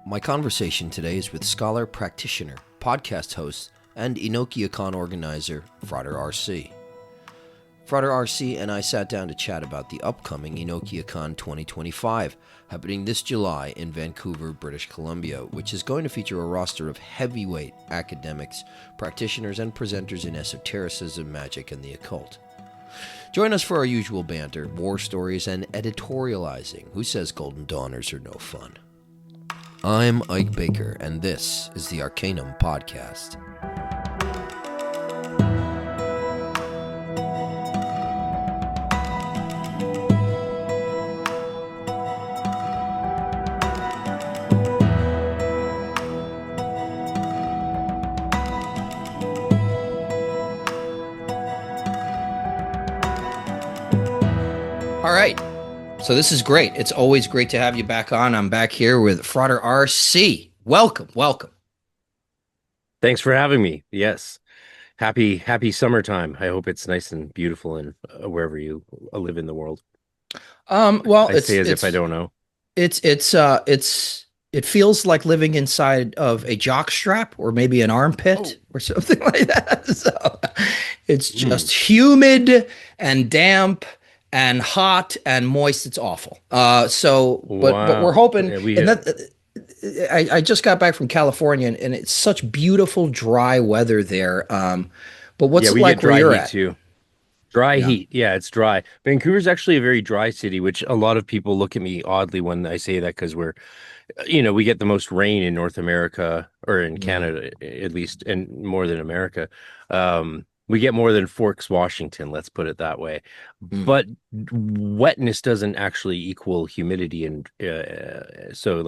My conversation today is with scholar, practitioner, podcast host, and EnochiaCon organizer, Frater R.C. Frater R.C. and I sat down to chat about the upcoming EnochiaCon 2025, happening this July in Vancouver, British Columbia, which is going to feature a roster of heavyweight academics, practitioners, and presenters in esotericism, magic, and the occult. Join us for our usual banter, war stories, and editorializing. Who says Golden Dawners are no fun? I'm Ike Baker, and this is the Arcane podcast. All right. So this is great. It's always great to have you back on. I'm back here with Frater R.C. Welcome. Thanks for having me. Yes. Happy summertime. I hope it's nice and beautiful and wherever you live in the world. Well, I say as if I don't know. It feels like living inside of a jock strap or maybe an armpit or something like that. So it's just humid and damp and hot and moist. It's awful. But we're hoping. Yeah, I just got back from California, and it's such beautiful dry weather there. But what's it like where you're at? Too. Dry heat. Yeah, it's dry. Vancouver's actually a very dry city, which a lot of people look at me oddly when I say that because we get the most rain in North America or in Canada, at least, and more than America. We get more than Forks, Washington, let's put it that way. But wetness doesn't actually equal humidity. And so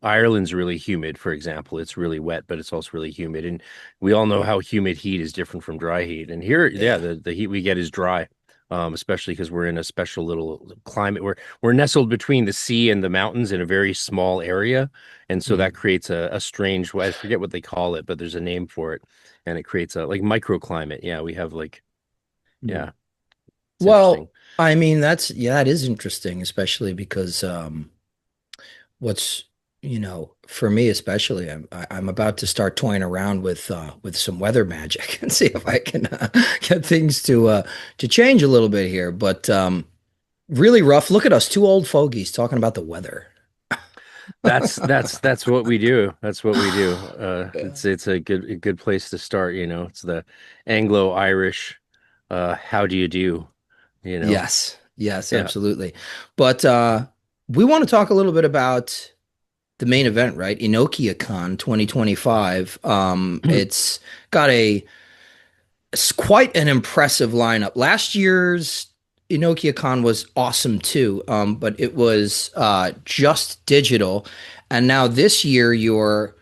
Ireland's really humid, for example. It's really wet, but it's also really humid. And we all know how humid heat is different from dry heat. And here, the heat we get is dry, especially because we're in a special little climate. We're nestled between the sea and the mountains in a very small area. And so that creates a strange, I forget what they call it, but there's a name for it. And it creates a microclimate. Yeah, we have Well, I mean, that is interesting, especially because for me especially, I'm about to start toying around with some weather magic and see if I can get things to change a little bit here. But really rough. Look at us, two old fogies talking about the weather. That's what we do. That's what we do. It's a good place to start. It's the Anglo-Irish. How do you do? Yes, absolutely. But we want to talk a little bit about the main event, right? EnochiaCon 2025. It's quite an impressive lineup. Last year's EnochiaCon was awesome too, but it was just digital, and now this year you're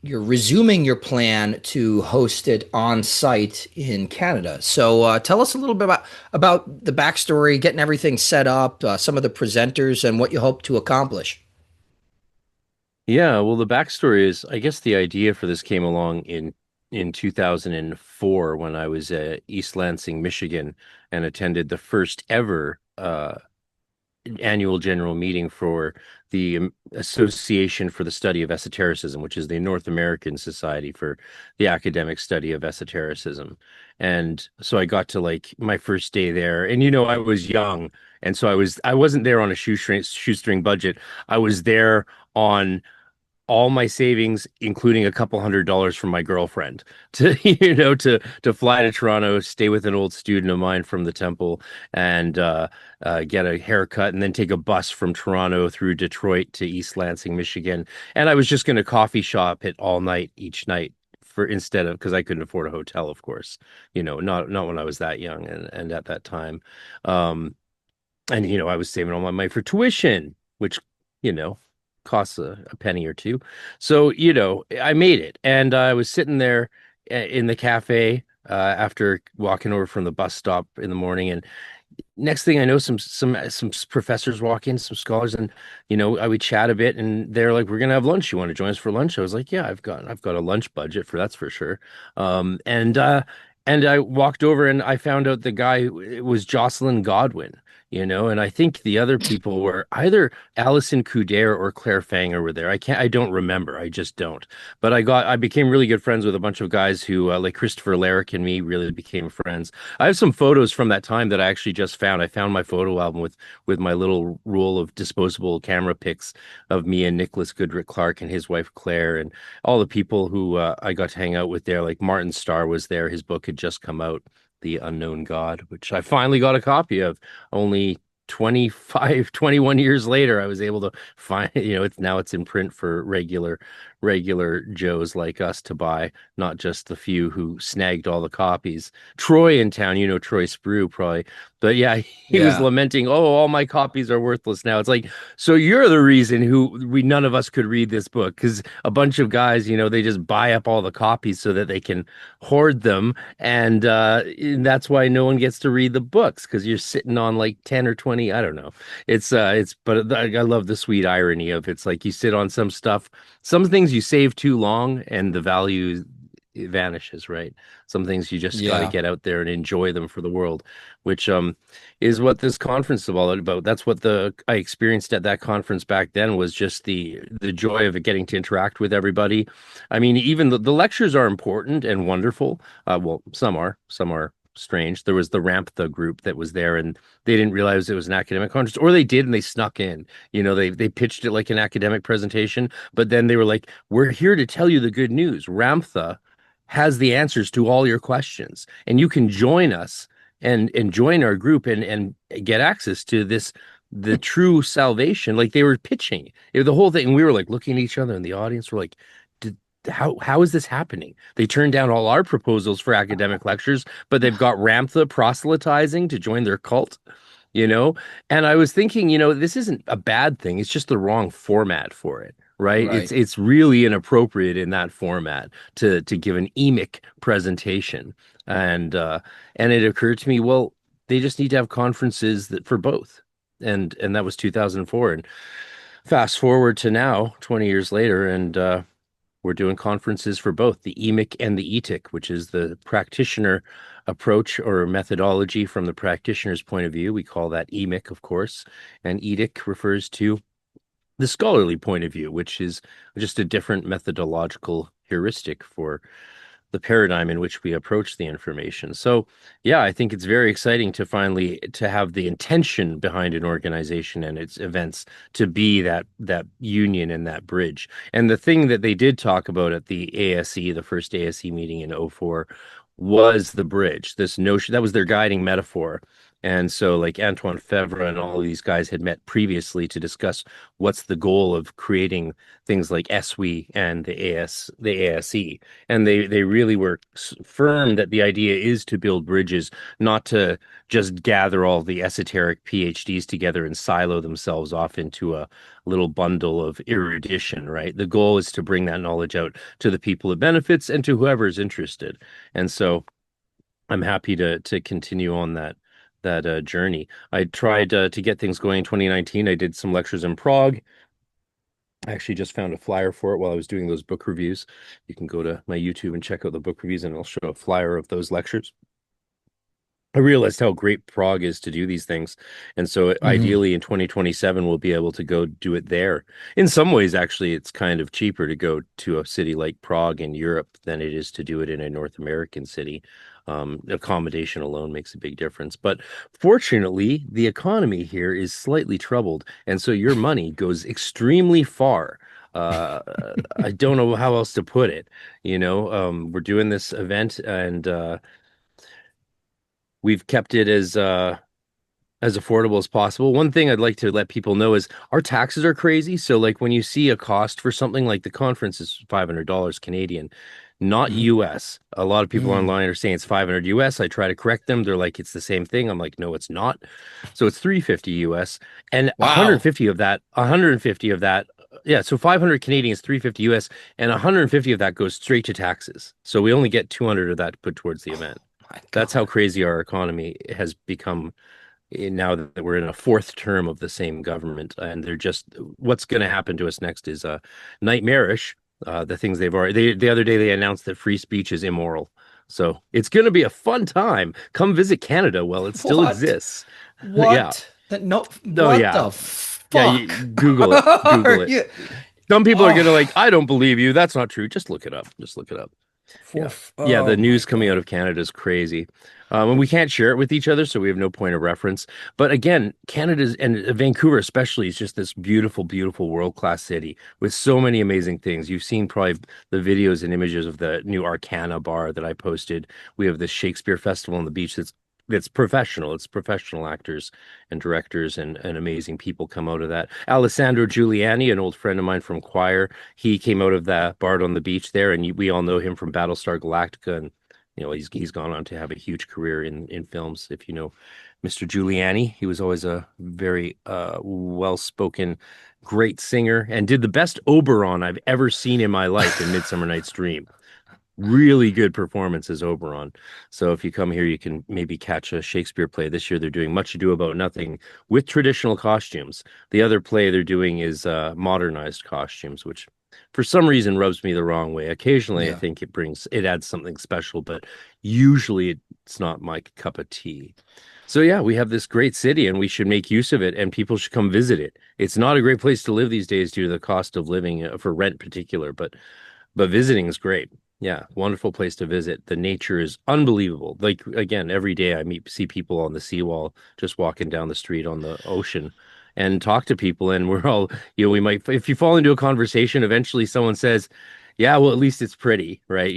resuming your plan to host it on site in Canada. So tell us a little bit about the backstory, getting everything set up, some of the presenters, and what you hope to accomplish. Yeah, well, the backstory is, I guess the idea for this came along in 2004 when I was at East Lansing, Michigan, and attended the first ever annual general meeting for the Association for the Study of Esotericism, which is the North American Society for the Academic Study of Esotericism. And so I got to my first day there, and I was young, and so I wasn't there on a shoestring budget. I was there on all my savings, including a couple $100 from my girlfriend, to fly to Toronto, stay with an old student of mine from the temple, and get a haircut, and then take a bus from Toronto through Detroit to East Lansing, Michigan. And I was just going to coffee shop it all night, each night, because I couldn't afford a hotel, of course, not when I was that young and at that time. And I was saving all my money for tuition, which costs a penny or two. So, I made it. And I was sitting there in the cafe after walking over from the bus stop in the morning. And next thing I know, some professors walk in, some scholars, and I would chat a bit, and they're like, "We're gonna have lunch. You want to join us for lunch?" I was like, "Yeah, I've got a lunch budget that's for sure." And I walked over and I found out the guy was Jocelyn Godwin. And I think the other people were either Alison Couder or Claire Fanger were there. I don't remember. I just don't. But I became really good friends with a bunch of guys who, like Christopher Larrick and me, really became friends. I have some photos from that time that I actually just found. I found my photo album with my little roll of disposable camera pics of me and Nicholas Goodrick Clark and his wife Claire and all the people who I got to hang out with there. Like Martin Starr was there. His book had just come out, The Unknown God, which I finally got a copy of. Only 25, 21 years later, I was able to find, it's in print for regular Joes like us to buy, not just the few who snagged all the copies. Troy in town, Troy Sprue probably. But yeah, he was Yeah. lamenting, "Oh, all my copies are worthless now." It's like, so you're the reason none of us could read this book because a bunch of guys, they just buy up all the copies so that they can hoard them, and that's why no one gets to read the books because you're sitting on like 10 or 20. I don't know. But I love the sweet irony of it's like you sit on some stuff, some things you save too long and the value it vanishes, right? Some things you just got to Yeah. get out there and enjoy them for the world, which is what this conference is all about. That's what the I experienced at that conference back then was just the joy of it, getting to interact with everybody. I mean, even the lectures are important and wonderful. Well, some are strange. There was the Ramtha group that was there, and they didn't realize it was an academic conference, or they did and they snuck in. They pitched it like an academic presentation, but then they were like, "We're here to tell you the good news. Ramtha has the answers to all your questions, and you can join us and join our group and get access to the true salvation." Like they were pitching the whole thing, and we were like looking at each other in the audience. We're like, "Did how is this happening?" They turned down all our proposals for academic lectures, but they've got Ramtha proselytizing to join their cult, you know? And I was thinking, this isn't a bad thing. It's just the wrong format for it, right? It's Right. it's really inappropriate in that format to give an emic presentation. And it occurred to me, well, they just need to have conferences that for both. And that was 2004. And fast forward to now, 20 years later, and we're doing conferences for both the emic and the etic, which is the practitioner approach or methodology from the practitioner's point of view. We call that emic, of course, and etic refers to the scholarly point of view, which is just a different methodological heuristic for the paradigm in which we approach the information. So, yeah, I think it's very exciting to finally to have the intention behind an organization and its events to be that union and that bridge. And the thing that they did talk about at the ASE, the first ASE meeting in '04, was the bridge. This notion that was their guiding metaphor. And so, like Antoine Fevre and all of these guys had met previously to discuss what's the goal of creating things like SWE and the ASE, and they really were firm that the idea is to build bridges, not to just gather all the esoteric PhDs together and silo themselves off into a little bundle of erudition, right? The goal is to bring that knowledge out to the people it benefits and to whoever is interested. And so I'm happy to continue on that journey. I tried to get things going in 2019. I did some lectures in Prague. I actually just found a flyer for it while I was doing those book reviews. You can go to my YouTube and check out the book reviews, and I'll show a flyer of those lectures. I realized how great Prague is to do these things. And so Hmm. ideally in 2027, we'll be able to go do it there. In some ways, actually, it's kind of cheaper to go to a city like Prague in Europe than it is to do it in a North American city. Accommodation alone makes a big difference. But fortunately, the economy here is slightly troubled. And so your money goes extremely far. Uh, I don't know how else to put it. We're doing this event and we've kept it as affordable as possible. One thing I'd like to let people know is our taxes are crazy. So like when you see a cost for something like the conference is $500 Canadian, not Hmm. US. A lot of people Hmm. online are saying it's 500 US. I try to correct them. They're like, it's the same thing. I'm like, no, it's not. So it's 350 US and Wow. 150 of that. Yeah, so 500 Canadian is 350 US and 150 of that goes straight to taxes. So we only get 200 of that put towards the event. My That's how God. crazy our economy has become now that we're in a fourth term of the same government. And they're just, what's going to happen to us next is nightmarish. The things they've already, the other day they announced that free speech is immoral. So it's going to be a fun time. Come visit Canada while it still What? exists. Yeah. What? No, Oh what yeah. the Yeah, fuck? Google it. Are Google it. you? Some people are gonna Oh, like, I don't believe you. That's not true. Just look it up. Just look it up. Yeah. Yeah, oh the my news coming out God. of Canada is crazy. And we can't share it with each other, so we have no point of reference. But again, Canada's and Vancouver especially is just this beautiful, beautiful world-class city with so many amazing things. You've seen probably the videos and images of the new Arcana bar that I posted. We have the Shakespeare Festival on the beach that's professional. It's professional actors and directors and amazing people come out of that. Alessandro Giuliani, an old friend of mine from choir, he came out of the Bard on the Beach there, and we all know him from Battlestar Galactica, and he's gone on to have a huge career in films. If you know Mr. Giuliani, he was always a very well-spoken, great singer, and did the best Oberon I've ever seen in my life in Midsummer Night's Dream. Really good performance as Oberon. So if you come here, you can maybe catch a Shakespeare play. This year they're doing Much Ado About Nothing with traditional costumes. The other play they're doing is modernized costumes, which for some reason rubs me the wrong way. Occasionally I Yeah. think it adds something special, but usually it's not my cup of tea. So yeah, we have this great city and we should make use of it and people should come visit it. It's not a great place to live these days due to the cost of living for rent in particular, but visiting is great. Yeah, wonderful place to visit. The nature is unbelievable. Like again, every day I see people on the seawall just walking down the street on the ocean and talk to people and we're all, we might if you fall into a conversation, eventually someone says, "Yeah, well at least it's pretty," right?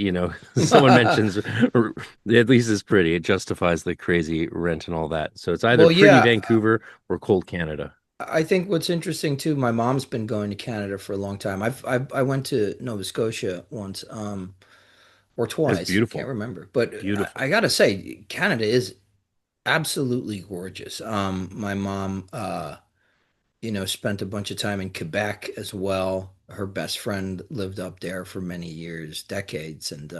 Someone mentions at least it's pretty. It justifies the crazy rent and all that. So it's either Well, pretty yeah, Vancouver or cold Canada. I think what's interesting too, my mom's been going to Canada for a long time. I went to Nova Scotia once, or That's twice, can't beautiful. remember. But I Beautiful. gotta say, Canada is absolutely gorgeous. My mom, spent a bunch of time in Quebec as well. Her best friend lived up there for many years, decades, and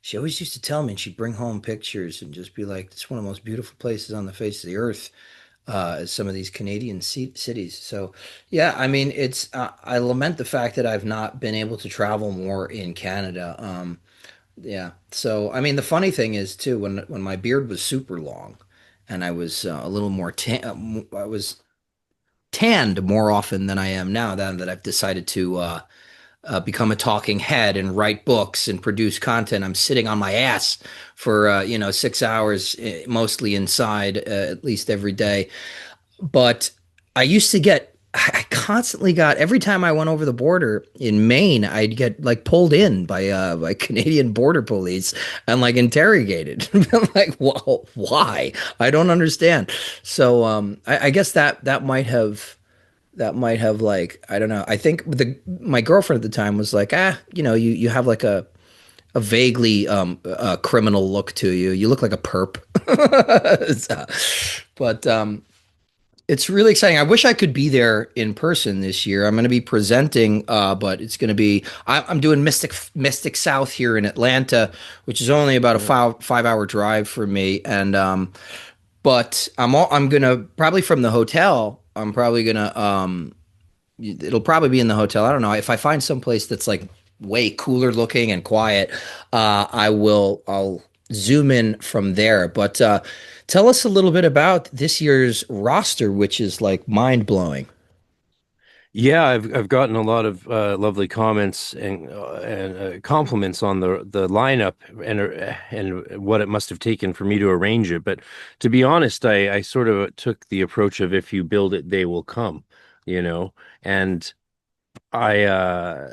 she always used to tell me, and she'd bring home pictures and just be like, "It's one of the most beautiful places on the face of the earth." As some of these Canadian cities. So, yeah, I mean, I lament the fact that I've not been able to travel more in Canada. Yeah. So, I mean, the funny thing is too, when my beard was super long, and I was a little more I was tanned more often than I am now. That I've decided to become a talking head and write books and produce content. I'm sitting on my ass for 6 hours, mostly inside, at least every day. But I used to I constantly got every time I went over the border in Maine, I'd get like pulled in by Canadian border police and like interrogated. I'm like, well, why? I don't understand. So I guess that might have like I don't know. I think my girlfriend at the time was like, you have like a vaguely criminal look to you. You look like a perp. But it's really exciting. I wish I could be there in person this year. I'm going to be presenting, but it's going to be I'm doing Mystic South here in Atlanta, which is only about a Yeah. 5 hour drive for me, and but I'm gonna probably from the hotel. I'm probably gonna it'll probably be in the hotel. I don't know if I find some place that's like way cooler looking and quiet. I'll zoom in from there. But tell us a little bit about this year's roster, which is like mind blowing. Yeah, I've gotten a lot of lovely comments and compliments on the lineup and what it must have taken for me to arrange it. But to be honest, I sort of took the approach of if you build it, they will come, you know. And I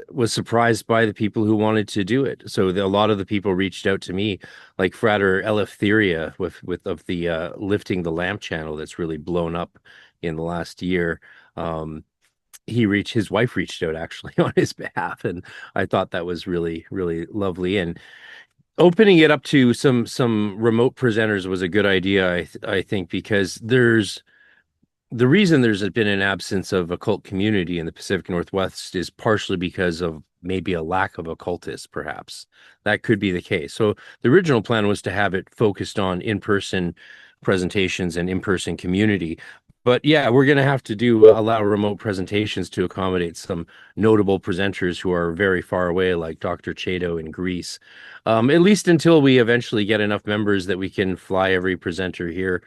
was surprised by the people who wanted to do it. So a lot of the people reached out to me, like Frater Eleftheria with of the lifting the lamp channel that's really blown up in the last year. Um, his wife reached out actually on his behalf, and I thought that was really really lovely. And opening it up to some remote presenters was a good idea, I think, because the reason there's been an absence of occult community in the Pacific Northwest is partially because of maybe a lack of occultists, perhaps. That could be the case. So the original plan was to have it focused on in-person presentations and in-person community. But yeah, we're going to have to allow remote presentations to accommodate some notable presenters who are very far away, like Dr. Chato in Greece. At least until we eventually get enough members that we can fly every presenter here.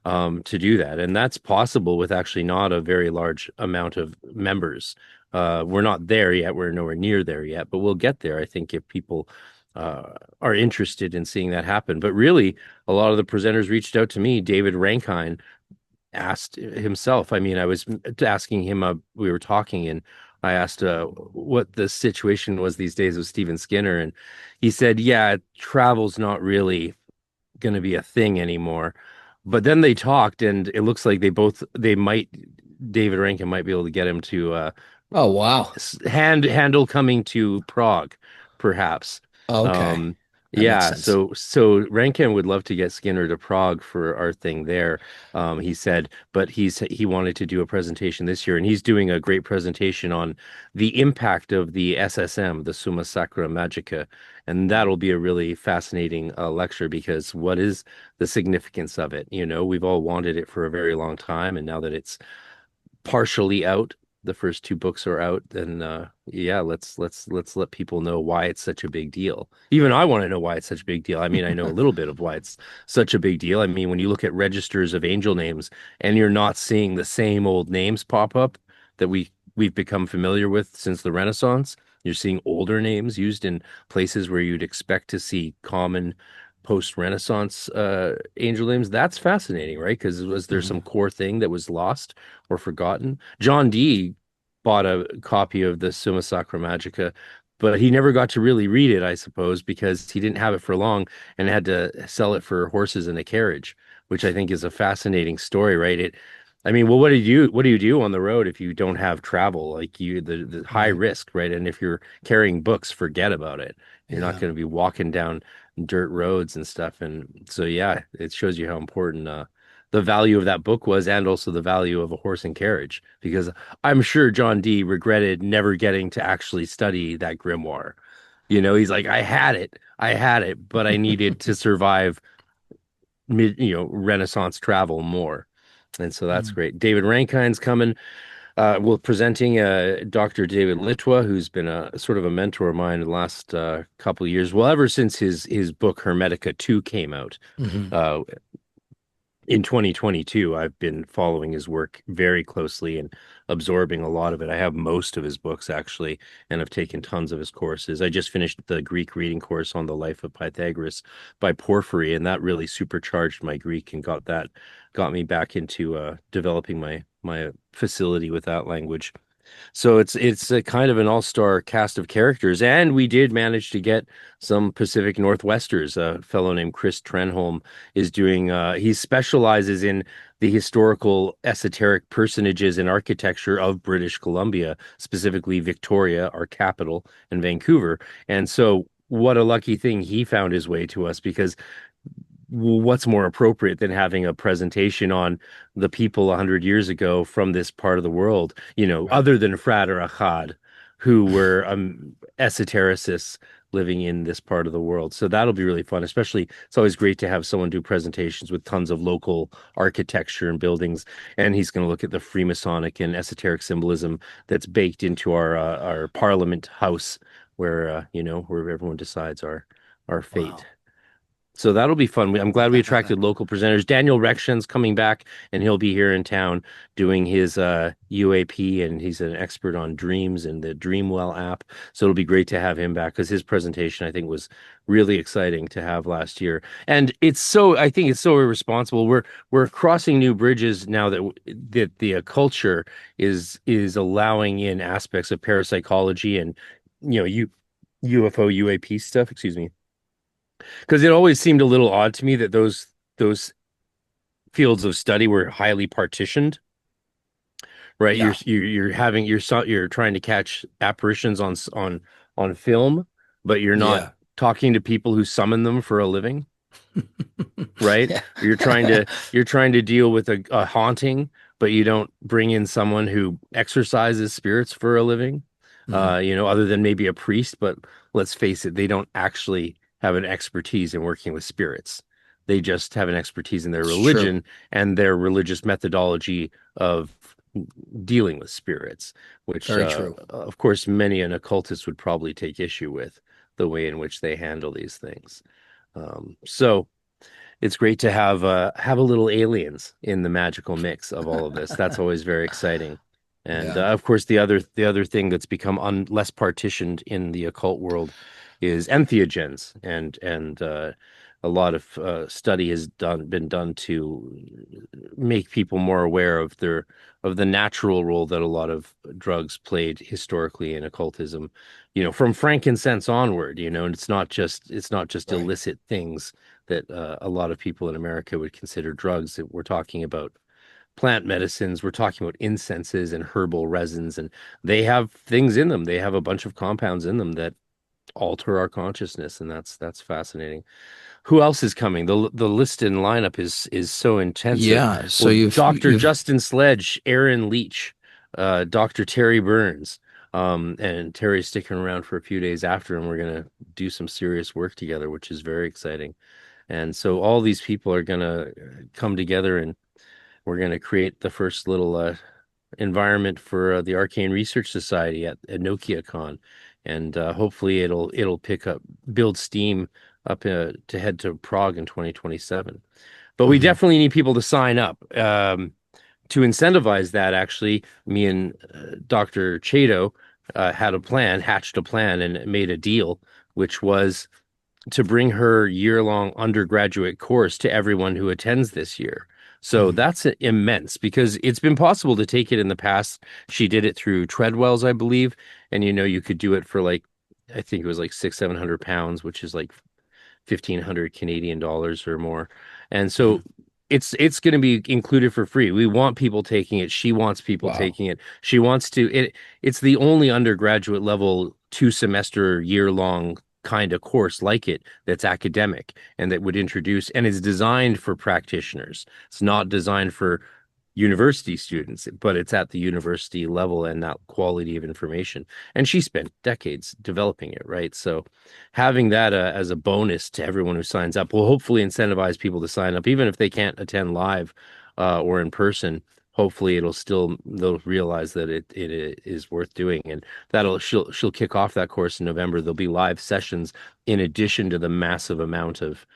to do that. And that's possible with actually not a very large amount of members. We're not there yet. We're nowhere near there yet, but we'll get there, I think, if people are interested in seeing that happen. But really, a lot of the presenters reached out to me. David Rankine asked himself. I mean, I was asking him, we were talking, and I asked what the situation was these days with Stephen Skinner. And he said, yeah, travel's not really going to be a thing anymore. But then they talked, and it looks like David Rankin might be able to get him to Oh, wow. handle coming to Prague, perhaps. Okay. Um, That makes yeah, sense. so Rankin would love to get Skinner to Prague for our thing there. He said, but he wanted to do a presentation this year, and he's doing a great presentation on the impact of the SSM, the Summa Sacra Magica, and that'll be a really fascinating lecture because what is the significance of it? You know, we've all wanted it for a very long time, and now that it's partially out, the first two books are out, then yeah, let's let people know why it's such a big deal. Even I want to know why it's such a big deal. I mean, I know a little bit of why it's such a big deal. I mean, when you look at registers of angel names and you're not seeing the same old names pop up that we've become familiar with since the Renaissance, you're seeing older names used in places where you'd expect to see common post-Renaissance angel names. That's fascinating, right? Because was there some Mhm. core thing that was lost or forgotten? John Dee bought a copy of the Summa Sacra Magica, but he never got to really read it, I suppose, because he didn't have it for long and had to sell it for horses in a carriage, which I think is a fascinating story, right? I mean, well, what do you do on the road if you don't have travel? Like the high Right. risk, right? And if you're carrying books, forget about it. You're not Yeah. going to be walking down dirt roads and stuff. And so, yeah, it shows you how important the value of that book was, and also the value of a horse and carriage, because I'm sure John Dee regretted never getting to actually study that grimoire. You know, he's like, I had it, but I needed to survive Renaissance travel more. And so that's Mm. great. David Rankine's coming. Well, presenting Dr. David Litwa, who's been a sort of a mentor of mine in the last couple of years. Well, ever since his book Hermetica 2 came out Mhm. uh, in 2022, I've been following his work very closely and absorbing a lot of it. I have most of his books actually, and I've taken tons of his courses. I just finished the Greek reading course on the life of Pythagoras by Porphyry, and that really supercharged my Greek and got me back into developing my facility with that language. So it's a kind of an all-star cast of characters, and we did manage to get some Pacific Northwesters. A fellow named Chris Trenholm is doing. He specializes in the historical esoteric personages and architecture of British Columbia, specifically Victoria, our capital, and Vancouver. And so, what a lucky thing he found his way to us because what's more appropriate than having a presentation on the people 100 years ago from this part of the world, Right. other than Frater R.C, who were esotericists living in this part of the world. So that'll be really fun. Especially, it's always great to have someone do presentations with tons of local architecture and buildings. And he's going to look at the Freemasonic and esoteric symbolism that's baked into our Parliament House, where where everyone decides our fate. Wow. So that'll be fun. I'm glad we attracted local presenters. Daniel Rekshen's coming back, and he'll be here in town doing his UAP, and he's an expert on dreams and the Dreamwell app. So it'll be great to have him back because his presentation, I think, was really exciting to have last year. And I think it's so irresponsible. We're crossing new bridges now that the culture is allowing in aspects of parapsychology and UFO UAP stuff. Excuse me, because it always seemed a little odd to me that those fields of study were highly partitioned, right? Yeah. You're trying to catch apparitions on film, but you're not Yeah. talking to people who summon them for a living, right? Yeah. You're trying to deal with a haunting, but you don't bring in someone who exorcises spirits for a living, Mhm. other than maybe a priest. But let's face it, they don't actually have an expertise in working with spirits. They just have an expertise in their It's true. religion and their religious methodology of dealing with spirits, which, Very true. of course, many an occultist would probably take issue with the way in which they handle these things. So, it's great to have a little aliens in the magical mix of all of this. That's always very exciting. And Yeah. of course, the other thing that's become less partitioned in the occult world is entheogens, and a lot of study has been done to make people more aware of the natural role that a lot of drugs played historically in occultism. From frankincense onward. And it's not just Right. illicit things that a lot of people in America would consider drugs. That we're talking about plant medicines, we're talking about incenses and herbal resins, and they have things in them. They have a bunch of compounds in them that alter our consciousness, and that's fascinating. Who else is coming? The list and lineup is so intense. Yeah. So Well, you've Dr. you've Justin Sledge, Aaron Leach, Dr. Terry Burns, and Terry's sticking around for a few days after, and we're gonna do some serious work together, which is very exciting. And so all these people are gonna come together, and we're gonna create the first little environment for the Arcane Research Society at EnochiaCon, and hopefully it'll build steam up to head to Prague in 2027. But we Mhm. definitely need people to sign up. To incentivize that, actually, me and Dr. Chato hatched a plan, and made a deal, which was to bring her year-long undergraduate course to everyone who attends this year. So Mhm. that's immense, because it's been possible to take it in the past. She did it through Treadwell's, I believe, and you could do it for like, I think it was like 600-700 pounds, which is like 1,500 Canadian dollars or more. And so Mhm. it's going to be included for free. We want people taking it. She wants people Wow. taking it. She wants to it's the only undergraduate level 2 semester year long kind of course like it that's academic and that would introduce, and is designed for practitioners. It's not designed for university students, but it's at the university level and that quality of information. And she spent decades developing it, right? So having that as a bonus to everyone who signs up will hopefully incentivize people to sign up, even if they can't attend live or in person. Hopefully, they'll realize that it is worth doing, and she'll kick off that course in November. There'll be live sessions in addition to the massive amount of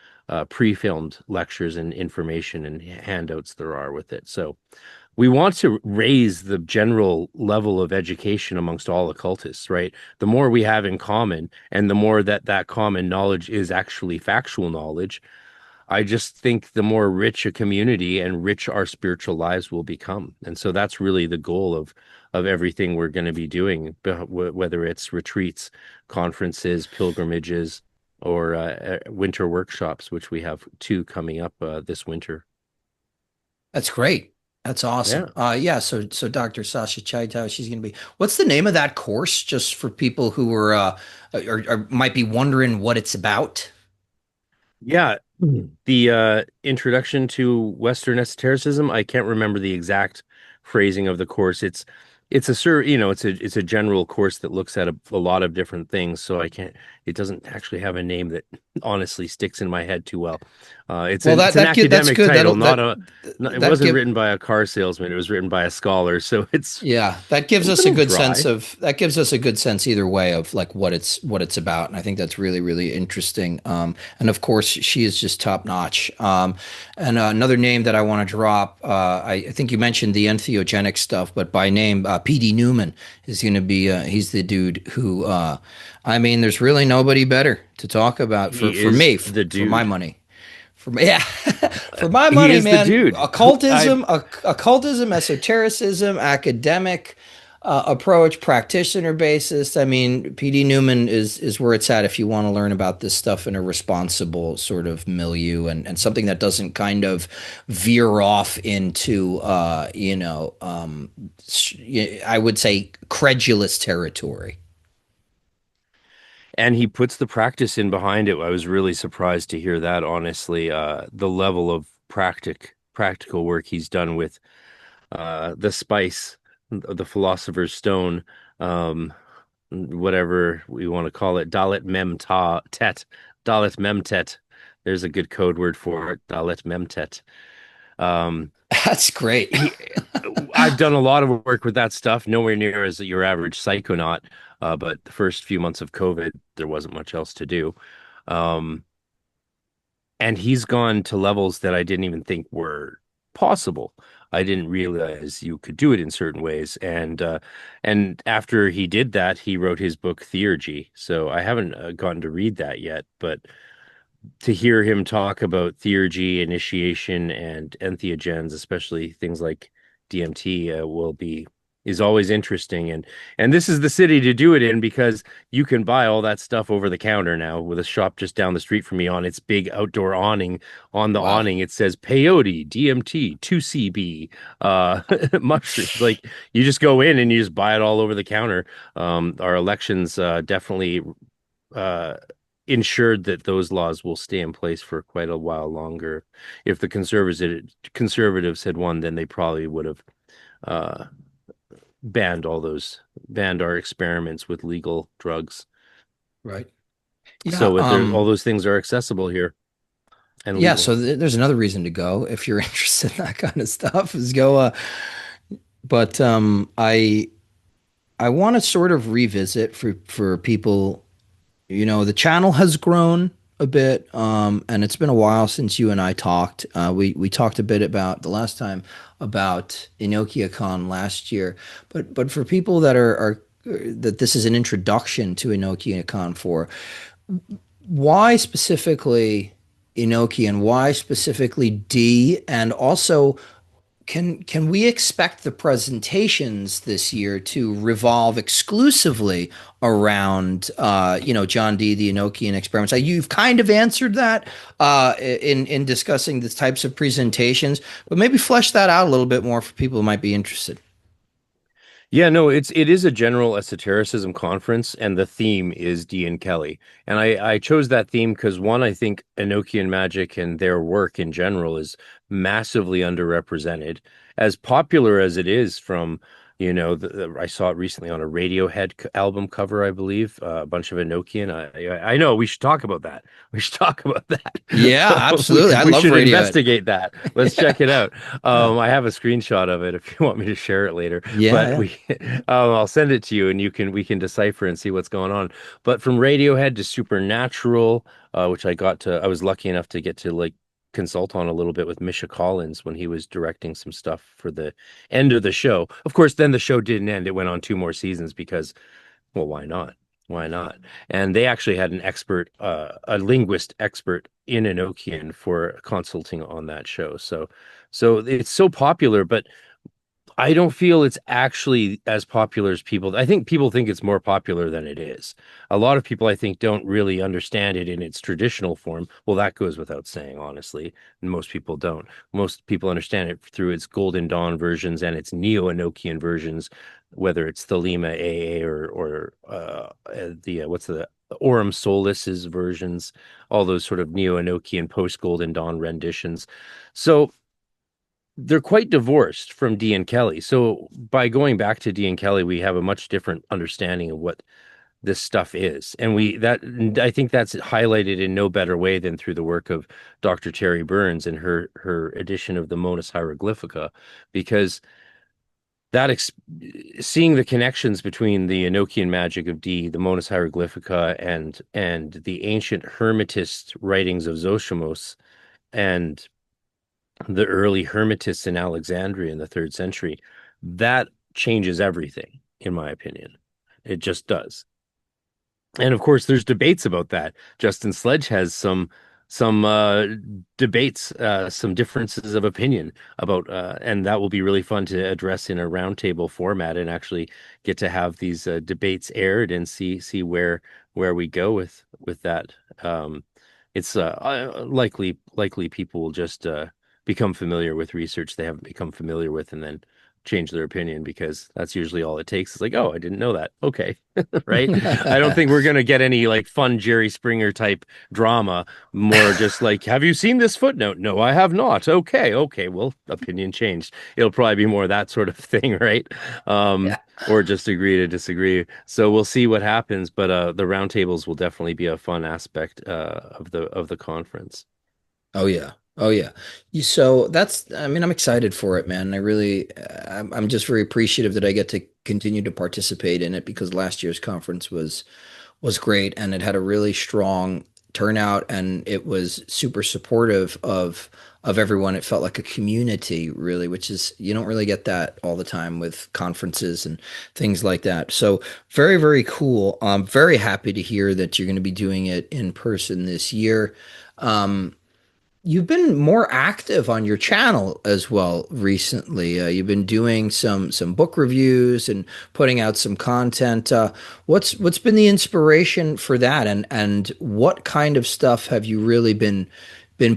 pre-filmed lectures and information and handouts there are with it. So we want to raise the general level of education amongst all occultists, right? The more we have in common, and the more that common knowledge is actually factual knowledge, I just think the more rich a community and rich our spiritual lives will become. And so that's really the goal of everything we're going to be doing, whether it's retreats, conferences, pilgrimages, or winter workshops, which we have two coming up this winter. That's great. That's Yeah. awesome. Yeah. So Dr. Sasha Chaitau, she's going to be. What's the name of that course? Just for people who are might be wondering what it's about. Yeah, the introduction to Western esotericism. I can't remember the exact phrasing of the course. It's a general course that looks at a lot of different things. So I can't. It doesn't actually have a name that honestly sticks in my head too well. It's Well, an it's an that's academic good. title, not a. It That wasn't give written by a car salesman. It was written by a scholar. So it's Yeah, a little dry. that gives us a good sense either way of like what it's about, and I think that's really really interesting. And of course, she is just top notch. And another name that I want to drop, I think you mentioned the entheogenic stuff, but by name, P.D. Newman is going to be. He's the dude who, I mean, there's really nobody better to talk about He for is me the for my dude. money. Yeah, for my He money, is the man. dude. I Occultism, esotericism, academic approach, practitioner basis. I mean, PD Newman is where it's at if you want to learn about this stuff in a responsible sort of milieu and something that doesn't kind of veer off into I would say credulous territory. And he puts the practice in behind it. I was really surprised to hear that, honestly. The level of practical work he's done with the spice, the philosopher's stone, um, whatever we want to call it, Dalet Mem Ta Tet, Dalet Mem Tet. There's a good code word for it, Dalet Mem Tet. Um, That's great. he, I've done a lot of work with that stuff, nowhere near as your average psychonaut. But the first few months of COVID, there wasn't much else to do. Um, and he's gone to levels that I didn't even think were possible. I didn't realize you could do it in certain ways, and after he did that, he wrote his book Theurgy. So I haven't gotten to read that yet, but to hear him talk about theurgy, initiation, and entheogens, especially things like DMT, will be is always interesting. And this is the city to do it in because you can buy all that stuff over the counter now with a shop just down the street from me on its big outdoor awning. On the Wow. awning, it says peyote, DMT, 2CB, mushrooms. Like you just go in and you just buy it all over the counter. Our elections definitely uh, ensured that those laws will stay in place for quite a while longer. If the conservatives had won, then they probably would have uh, banned our experiments with legal drugs. Right. Yeah. So if there all those things are accessible here and Yeah. legal. So there's another reason to go if you're interested in that kind of stuff is go. But I want to sort of revisit for people. The channel has grown a bit, and it's been a while since you and I talked. We talked a bit about the last time about EnochiaCon last year, but for people that are that this is an introduction to EnochiaCon for, why specifically Enochi and why specifically D, and also can we expect the presentations this year to revolve exclusively around John Dee, the Enochian experiments? You've kind of answered that in discussing the types of presentations, but maybe flesh that out a little bit more for people who might be interested. Yeah, no, it is a general esotericism conference, and the theme is Dee and Kelly. And I chose that theme because one, I think Enochian magic and their work in general is massively underrepresented. As popular as it is from, I saw it recently on a Radiohead album cover, I believe, a bunch of Enochian. I know we should talk about that. We should talk about that. Yeah, We, absolutely. I we love should Radiohead. investigate that. Let's check it out. Yeah, I have a screenshot of it if you want me to share it later. yeah, But yeah. I'll send it to you, and we can decipher and see what's going on. But from Radiohead to Supernatural, which I was lucky enough to get to like consult on a little bit with Misha Collins when he was directing some stuff for the end of the show. Of course, then the show didn't end; it went on two more seasons because, well, why not? Why not? And they actually had a linguist expert in Enochian for consulting on that show. So it's so popular, but I don't feel it's actually as popular as people. I think people think it's more popular than it is. A lot of people, I think, don't really understand it in its traditional form. Well, that goes without saying, honestly. And most people don't. Most people understand it through its Golden Dawn versions and its Neo-Enochian versions, whether it's Thelema AA or what's the Aurum Solis's versions, all those sort of Neo-Enochian post-Golden Dawn renditions. So they're quite divorced from Dee and Kelly. So by going back to Dee and Kelly, we have a much different understanding of what this stuff is. And I think that's highlighted in no better way than through the work of Dr. Terry Burns and her edition of the Monas Hieroglyphica, because that seeing the connections between the Enochian magic of Dee, the Monas Hieroglyphica, and the ancient Hermetist writings of Zosimos and the early Hermetists in Alexandria in the third century, that changes everything, in my opinion. It just does. And of course, there's debates about that. Justin Sledge has some debates, some differences of opinion about, and that will be really fun to address in a roundtable format and actually get to have these debates aired and see where we go with that. It's likely people will just become familiar with research they haven't become familiar with, and then change their opinion because that's usually all it takes. It's like, oh, I didn't know that. Okay, right? I don't think we're gonna get any like fun Jerry Springer type drama. More just like, have you seen this footnote? No, I have not. Okay, well, opinion changed. It'll probably be more that sort of thing, right? Yeah. Or just agree to disagree. So we'll see what happens. But the roundtables will definitely be a fun aspect of the conference. Oh yeah. Oh yeah. So I mean, I'm excited for it, man. I'm just very appreciative that I get to continue to participate in it because last year's conference was great and it had a really strong turnout, and it was super supportive of everyone. It felt like a community, really, which is you don't really get that all the time with conferences and things like that. So very, very cool. I'm very happy to hear that you're going to be doing it in person this year. Um, You've been more active on your channel as well recently. You've been doing some book reviews and putting out some content. What's been the inspiration for that, and what kind of stuff have you really been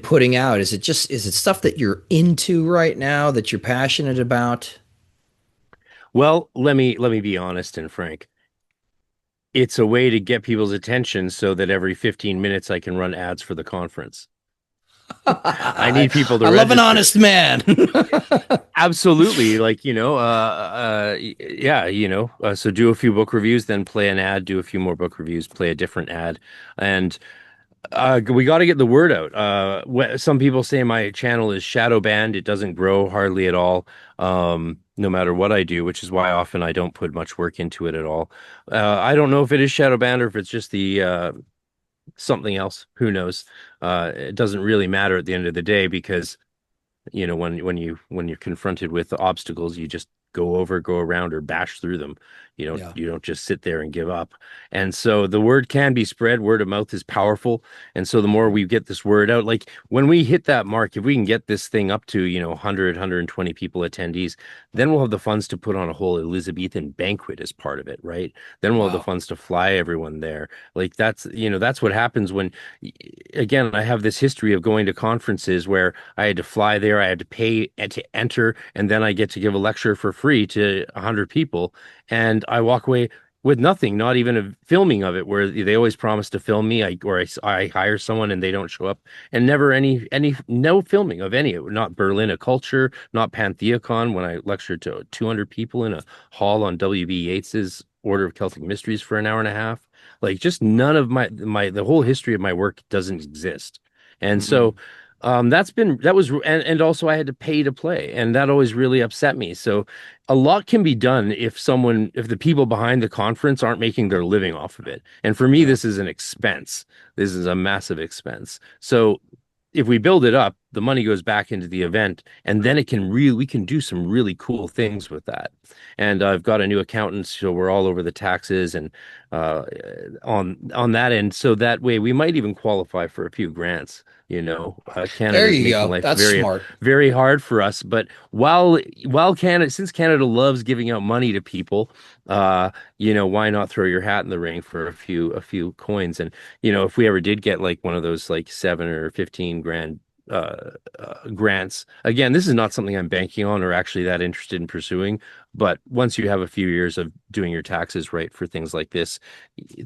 putting out? Is it stuff that you're into right now that you're passionate about? Well, let me be honest and frank. It's a way to get people's attention so that every 15 minutes I can run ads for the conference. I I, need people to I love an register. honest man. Absolutely. Like, yeah, so do a few book reviews, then play an ad, do a few more book reviews, play a different ad. And we got to get the word out. Some people say my channel is shadow banned. It doesn't grow hardly at all, no matter what I do, which is why often I don't put much work into it at all. I don't know if it is shadow banned or if it's just the something else. Who knows? It doesn't really matter at the end of the day because when you're confronted with obstacles, you just go around, or bash through them. Yeah. You don't just sit there and give up. And so the word can be spread. Word of mouth is powerful. And so the more we get this word out, like when we hit that mark, if we can get this thing up to, 100, people attendees, then we'll have the funds to put on a whole Elizabethan banquet as part of it, right? Then we'll have the Wow. funds to fly everyone there. Like that's what happens when, again, I have this history of going to conferences where I had to fly there, I had to pay to enter, and then I get to give a lecture for free to 100 people, and I walk away with nothing, not even a filming of it, where they always promise to film me, I hire someone and they don't show up, and never no filming of any of it. Not Berlin, a culture, not PantheaCon when I lectured to 200 people in a hall on W.B. Yeats's Order of Celtic Mysteries for an hour and a half. Like just none of the whole history of my work doesn't exist. And so Mhm. that was and also I had to pay to play, and that always really upset me. So a lot can be done if the people behind the conference aren't making their living off of it. And for me, Yeah. this is an expense. This is a massive expense. So if we build it up, the money goes back into the event, and then we can do some really cool things with that. And I've got a new accountant, so we're all over the taxes and uh, on that end. So that way, we might even qualify for a few grants. There Canada's you making go. life That's very, smart. very hard for us. But while since Canada loves giving out money to people, why not throw your hat in the ring for a few coins? And if we ever did get like one of those like 7 or 15 grand grants, again, this is not something I'm banking on or actually that interested in pursuing. But once you have a few years of doing your taxes right for things like this,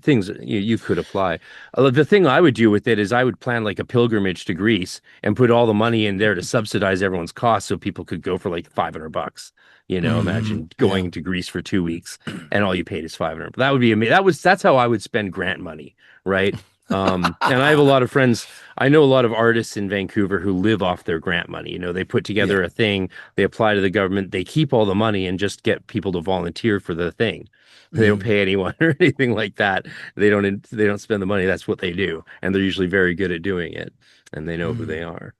things you could apply. The thing I would do with it is I would plan like a pilgrimage to Greece and put all the money in there to subsidize everyone's costs so people could go for like $500. Hmm. Imagine Yeah. going to Greece for 2 weeks and all you paid is 500. That would be amazing. That's how I would spend grant money, right? And I have a lot of friends. I know a lot of artists in Vancouver who live off their grant money. They put Yeah. together a thing, they apply to the government, they keep all the money and just get people to volunteer for the thing. They don't Mm. pay anyone or anything like that. They don't spend the money. That's what they do. And they're usually very good at doing it. And they know who Mm. they are.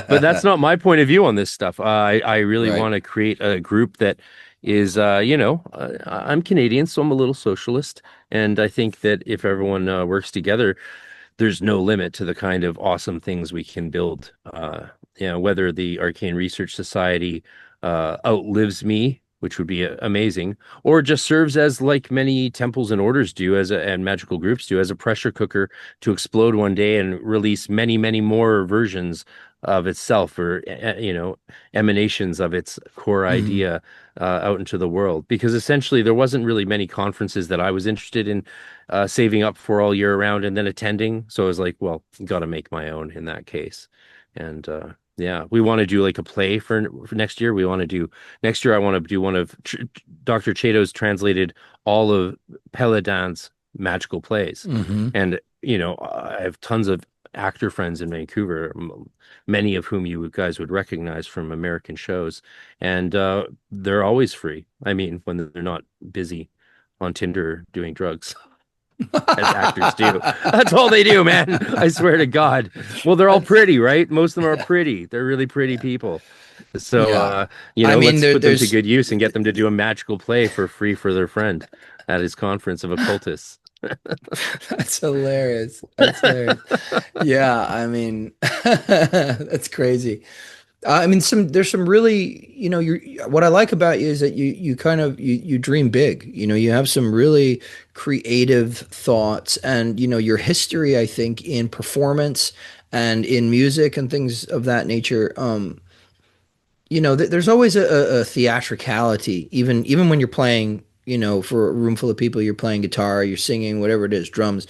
But that's not my point of view on this stuff. I really Right. want to create a group that is, I'm Canadian, so I'm a little socialist. And I think that if everyone works together, there's no limit to the kind of awesome things we can build. Whether the Arcane Research Society outlives me, which would be amazing, or just serves as like many temples and orders do, and magical groups do, as a pressure cooker to explode one day and release many, many more versions of itself, or emanations of its core Mm. idea out into the world. Because essentially, there wasn't really many conferences that I was interested in saving up for all year round and then attending. So I was like, well, got to make my own in that case. And yeah, we want to do like a play for next year. We want to do next year. I want to do one of Dr. Chato's translated all of Peladan's magical plays. Hmm. And, I have tons of actor friends in Vancouver, many of whom you guys would recognize from American shows. And they're always free. I mean, when they're not busy on Tinder doing drugs. as actors do. That's all they do, man. I swear to God. Well, they're all That's pretty, right? Most of them are pretty. They're really pretty people. So, yeah. I mean, let's put them to there's good use and get them to do a magical play for free for their friend at his conference of occultists. that's hilarious. That's hilarious. Yeah, I mean, that's crazy. I mean, there's some really, what I like about you is that you kind of you dream big. You have some really creative thoughts, and your history, I think, in performance and in music and things of that nature. There's always a theatricality, even when you're playing. For a room full of people, you're playing guitar, you're singing, whatever it is, drums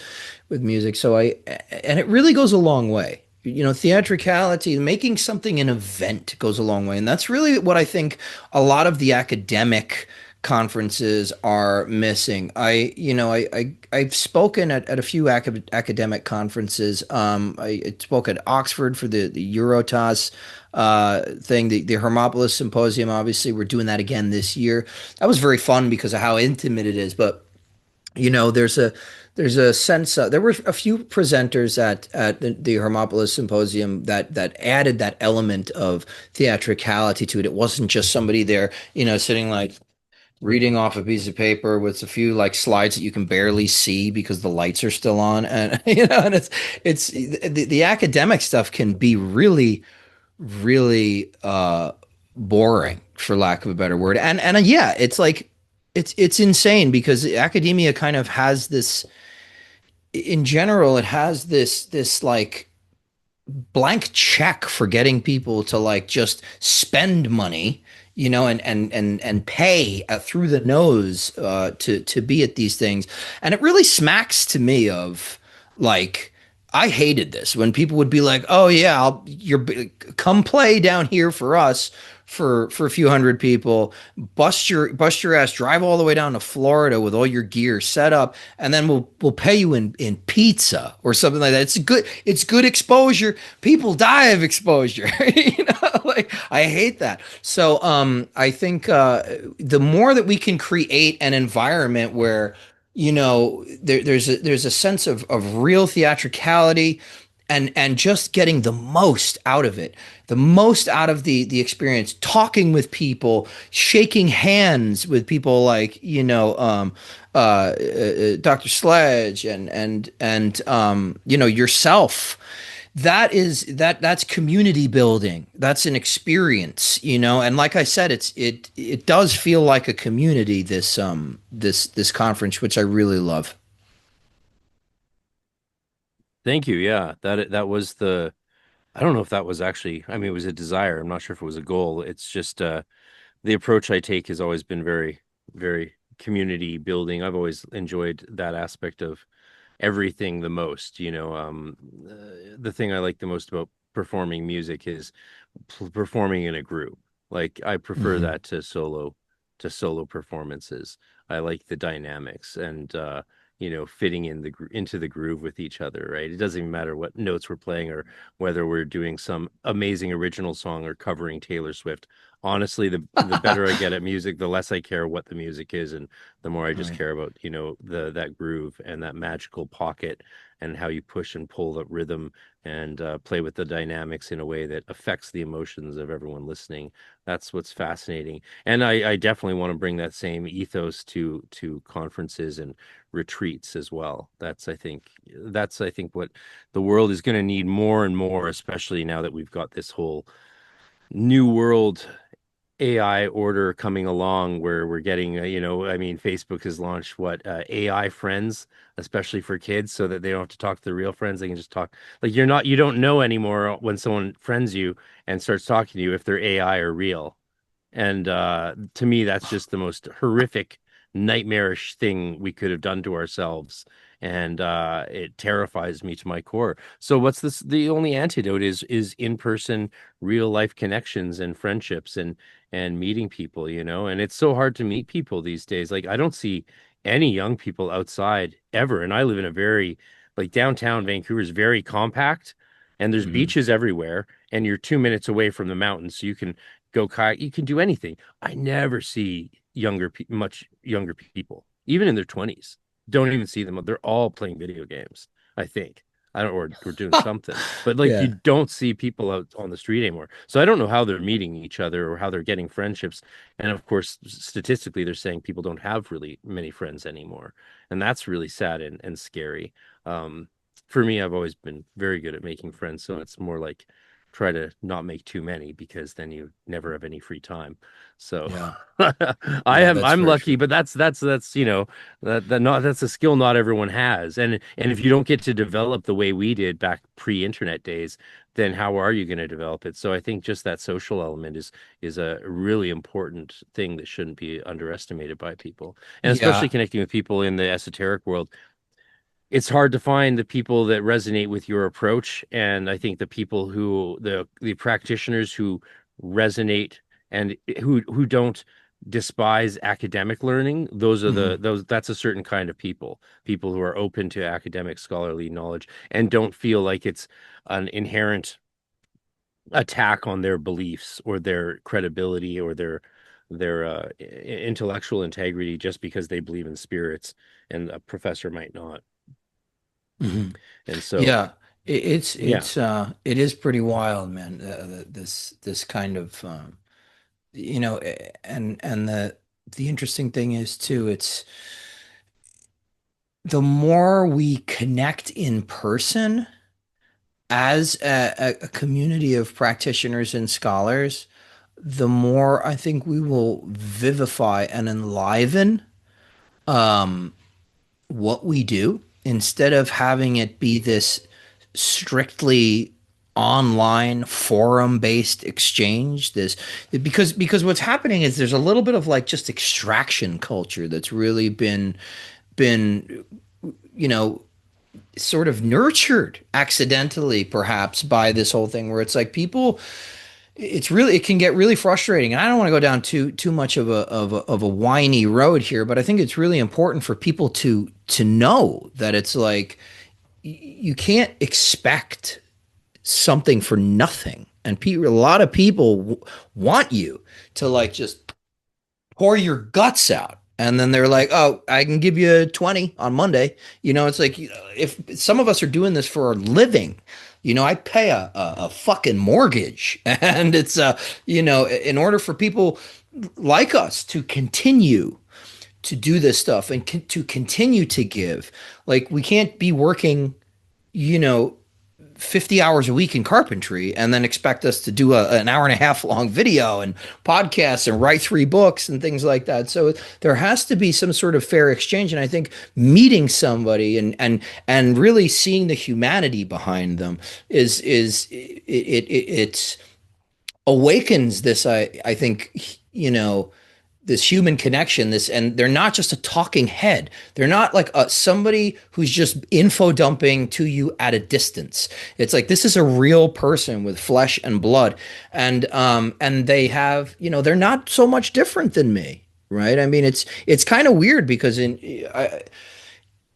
with music. And it really goes a long way. Theatricality, making something an event goes a long way. And that's really what I think a lot of the academic conferences are missing. I've spoken at a few academic conferences. I spoke at Oxford for the Eurotas thing, the Hermopolis Symposium. Obviously, we're doing that again this year. That was very fun because of how intimate it is. But there's a sense there were a few presenters at the Hermopolis Symposium that added that element of theatricality to it. It wasn't just somebody there, sitting like reading off a piece of paper with a few like slides that you can barely see because the lights are still on, and and it's the academic stuff can be really really boring, for lack of a better word. And yeah, it's like it's insane because academia kind of has this, in general, it has this like blank check for getting people to like just spend money, and pay through the nose to be at these things. And it really smacks to me of like, I hated this when people would be like, "Oh yeah, you're come play down here for us for a few hundred people, bust your ass, drive all the way down to Florida with all your gear set up, and then we'll pay you in pizza or something like that." It's good exposure. People die of exposure. Like I hate that. So I think the more that we can create an environment where there's a sense of real theatricality, and just getting the most out of it, the most out of the experience, talking with people, shaking hands with people like Dr. Sledge and yourself. That's community building. That's an experience, and like I said, it does feel like a community, this conference, which I really love. Thank you. Yeah, that was the. I don't know if that was actually. I mean, it was a desire. I'm not sure if it was a goal. It's just the approach I take has always been very, very community building. I've always enjoyed that aspect of everything the most. The thing I like the most about performing music is performing in a group. Like I prefer Hmm. that to solo performances. I like the dynamics and fitting into the groove with each other, right? It doesn't even matter what notes we're playing or whether we're doing some amazing original song or covering Taylor Swift. Honestly, the better I get at music, the less I care what the music is, and the more I just Right. care about, that groove and that magical pocket and how you push and pull the rhythm and play with the dynamics in a way that affects the emotions of everyone listening. That's what's fascinating. And I definitely want to bring that same ethos to conferences and retreats as well. That's I think what the world is going to need more and more, especially now that we've got this whole new world AI order coming along where we're getting, I mean, Facebook has launched AI friends, especially for kids, so that they don't have to talk to their real friends. They can just talk. Like you don't know anymore when someone friends you and starts talking to you if they're AI or real. And to me, that's just the most horrific, nightmarish thing we could have done to ourselves. And it terrifies me to my core. So what's this? The only antidote is in-person, real life connections and friendships and meeting people, And it's so hard to meet people these days. Like I don't see any young people outside ever. And I live in a very like downtown Vancouver is very compact and there's Hmm. beaches everywhere and you're 2 minutes away from the mountains. So you can go kayak. You can do anything. I never see much younger people, even in their 20s. don't even see them. They're all playing video games, I think. I don't, or doing something, but like you Yeah. don't see people out on the street anymore. So I don't know how they're meeting each other or how they're getting friendships. And of course, statistically, they're saying people don't have really many friends anymore, and that's really sad and scary. Um, for me, I've always been very good at making friends, so it's more like try to not make too many because then you never have any free time. So Yeah. I Yeah, am that's I'm very lucky, true. but that's that's a skill not everyone has. And if you don't get to develop the way we did back pre-internet days, then how are you going to develop it? So I think just that social element is a really important thing that shouldn't be underestimated by people. And especially Yeah. connecting with people in the esoteric world, it's hard to find the people that resonate with your approach. And I think the people who the practitioners who resonate and who don't despise academic learning, those are Hmm. those that's a certain kind of people who are open to academic scholarly knowledge and don't feel like it's an inherent attack on their beliefs or their credibility or their intellectual integrity just because they believe in spirits and a professor might not. Hmm. And so, Yeah. It's yeah, it is pretty wild, man. This kind of and the interesting thing is too, it's the more we connect in person as a community of practitioners and scholars, the more I think we will vivify and enliven um, what we do instead of having it be this strictly online forum based exchange because what's happening is there's a little bit of like just extraction culture that's really been you know sort of nurtured accidentally perhaps by this whole thing where it's like people it can get really frustrating, and I don't want to go down too much of a whiny road here, but I think it's really important for people to know that it's like you can't expect something for nothing, and a lot of people want you to like just pour your guts out. And then they're like, "Oh, I can give you 20 on Monday." It's like if some of us are doing this for a living, I pay a fucking mortgage, and it's in order for people like us to continue to do this stuff and to continue to give, like we can't be working, you know, 50 hours a week in carpentry and then expect us to do an hour and a half long video and podcasts and write 3 books and things like that. So there has to be some sort of fair exchange. And I think meeting somebody and really seeing the humanity behind them it's awakens this, I think, this human connection, and they're not just a talking head. They're not like somebody who's just info dumping to you at a distance. It's like this is a real person with flesh and blood, and they have, they're not so much different than me, right? I mean, it's kind of weird because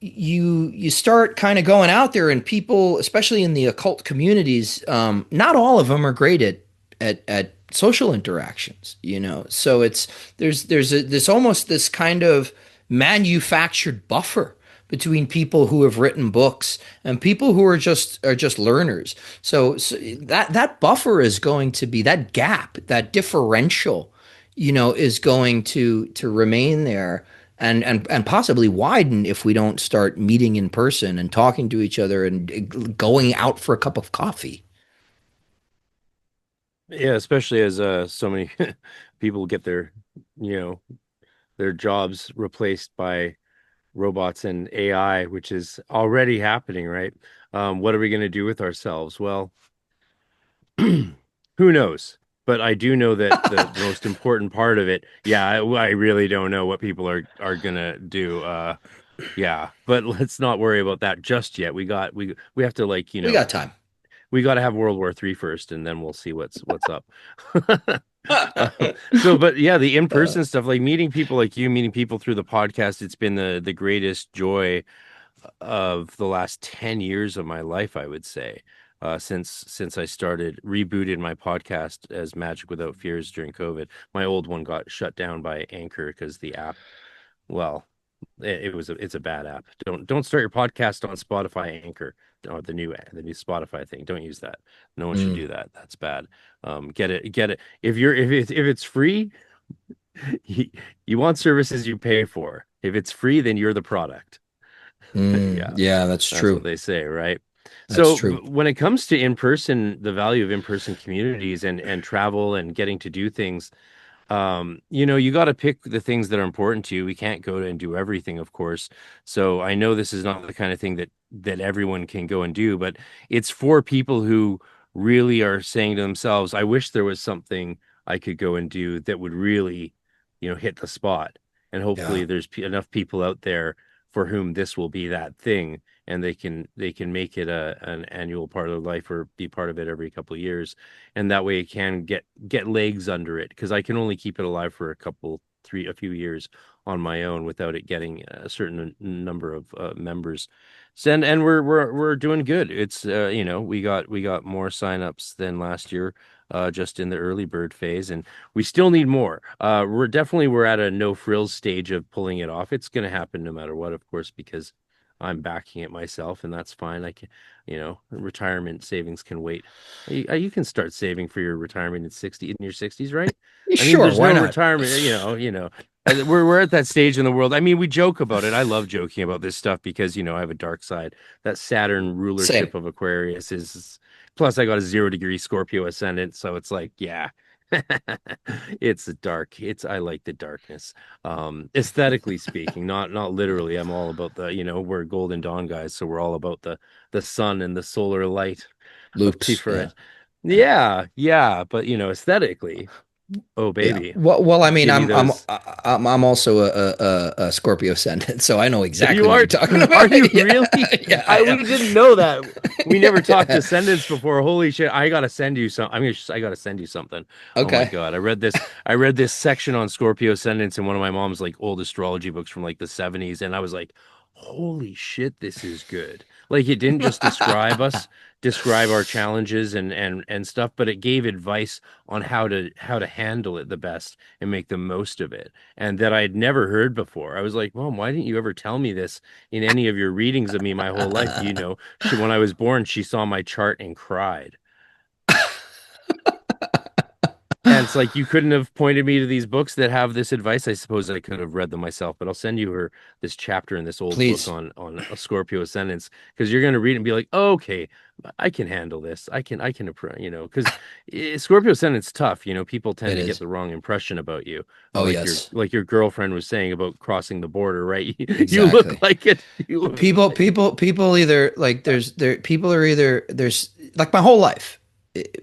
you start kind of going out there, and people, especially in the occult communities, not all of them are great at social interactions, so there's almost this kind of manufactured buffer between people who have written books and people who are just learners. So that buffer is going to be, that gap, that differential, is going to remain there, and possibly widen if we don't start meeting in person and talking to each other and going out for a cup of coffee. yeah, especially as so many people get you know, their jobs replaced by robots and AI, which is already happening, right? What are we going to do with ourselves? Well, who knows? But I do know that the most important part of it, yeah, I really don't know what people are gonna do. Yeah, but let's not worry about that just yet. We have to like, We got time. we got to have World War III first, and then we'll see what's up. Uh, so, but yeah, the Uh, in-person stuff, like meeting people like you, meeting people through the podcast, it's been the greatest joy of the last 10 years of my life, I would say. Since I started rebooted my podcast as Magic Without Fears during COVID. My old one got shut down by Anchor because the app, well, It's a bad app. Don't start your podcast on Spotify Anchor or the new Spotify thing. Don't use that. No one should Mm, do that. That's bad. Get it. If it's free, you, you want services you pay for. If it's free, then you're the product. Yeah, yeah, that's that's what true. they say, right? That's So true. when it comes to in person, the value of in-person communities and travel and getting to do things, you got to pick the things that are important to you. We can't go and do everything, of course. So I know this is not the kind of thing that everyone can go and do, but it's for people who really are saying to themselves, I wish there was something I could go and do that would really, hit the spot. And Yeah. hopefully there's enough people out there for whom this will be that thing and they can make it an annual part of their life or be part of it every couple of years, and that way it can get legs under it, because I can only keep it alive for a few years on my own without it getting a certain number of members. So, and we're doing good. It's we got more signups than last year, just in the early bird phase, and we still need more. We're at a no frills stage of pulling it off. It's going to happen no matter what, of course, because I'm backing it myself, and that's fine. I can, retirement savings can wait. You can start saving for your retirement in your 60s, right? I mean, Sure, there's why no not? retirement, we're at that stage in the world. I mean, we joke about it. I love joking about this stuff because, I have a dark side. That Saturn Same. rulership of Aquarius is, plus I got a 0-degree Scorpio ascendant, so it's like, yeah. It's dark. I like the darkness. Aesthetically speaking, not literally. I'm all about we're Golden Dawn guys, so we're all about the sun and the solar light of Loops. Yeah. different. Yeah. Yeah, yeah, but aesthetically, oh Yeah. baby, Well, I mean, give me those. I'm also a Scorpio ascendant, so I know exactly You what you're are talking are about. you Yeah. really? Yeah, I I am. We didn't know that. We never talked Yeah. descendants before. Holy shit. I gotta send you some. I gotta send you something. Oh my Okay. God. I read this section on Scorpio ascendants in one of my mom's like old astrology books from like the 70s, and I was like, holy shit, this is good. Like it didn't just describe our challenges and stuff, but it gave advice on how to handle it the best and make the most of it, and that I had never heard before. I was like, Mom, why didn't you ever tell me this in any of your readings of me my whole life? When I was born, she saw my chart and cried. And it's like you couldn't have pointed me to these books that have this advice. I suppose I could have read them myself, but I'll send you this chapter in this old book Please. on a Scorpio ascendants, because you're going to read it and be like, oh, okay, I can handle this. Because Scorpio ascendant's tough. People tend It to get is. the wrong impression about you. Oh, Like your yes. like your girlfriend was saying about crossing the border, right? You look Exactly. like it. You look like People either like people are either there's like my whole life.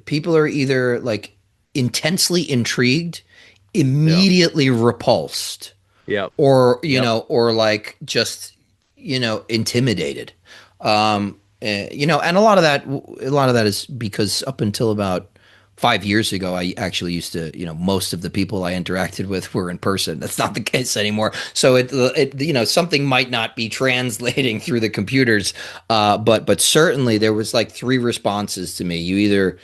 People are either like intensely intrigued, yeah, immediately repulsed, yep, or yep. or like just intimidated. And a lot of that is because up until about 5 years ago, I actually used to, most of the people I interacted with were in person. That's not the case anymore. So something might not be translating through the computers, but certainly there was like three responses to me. You either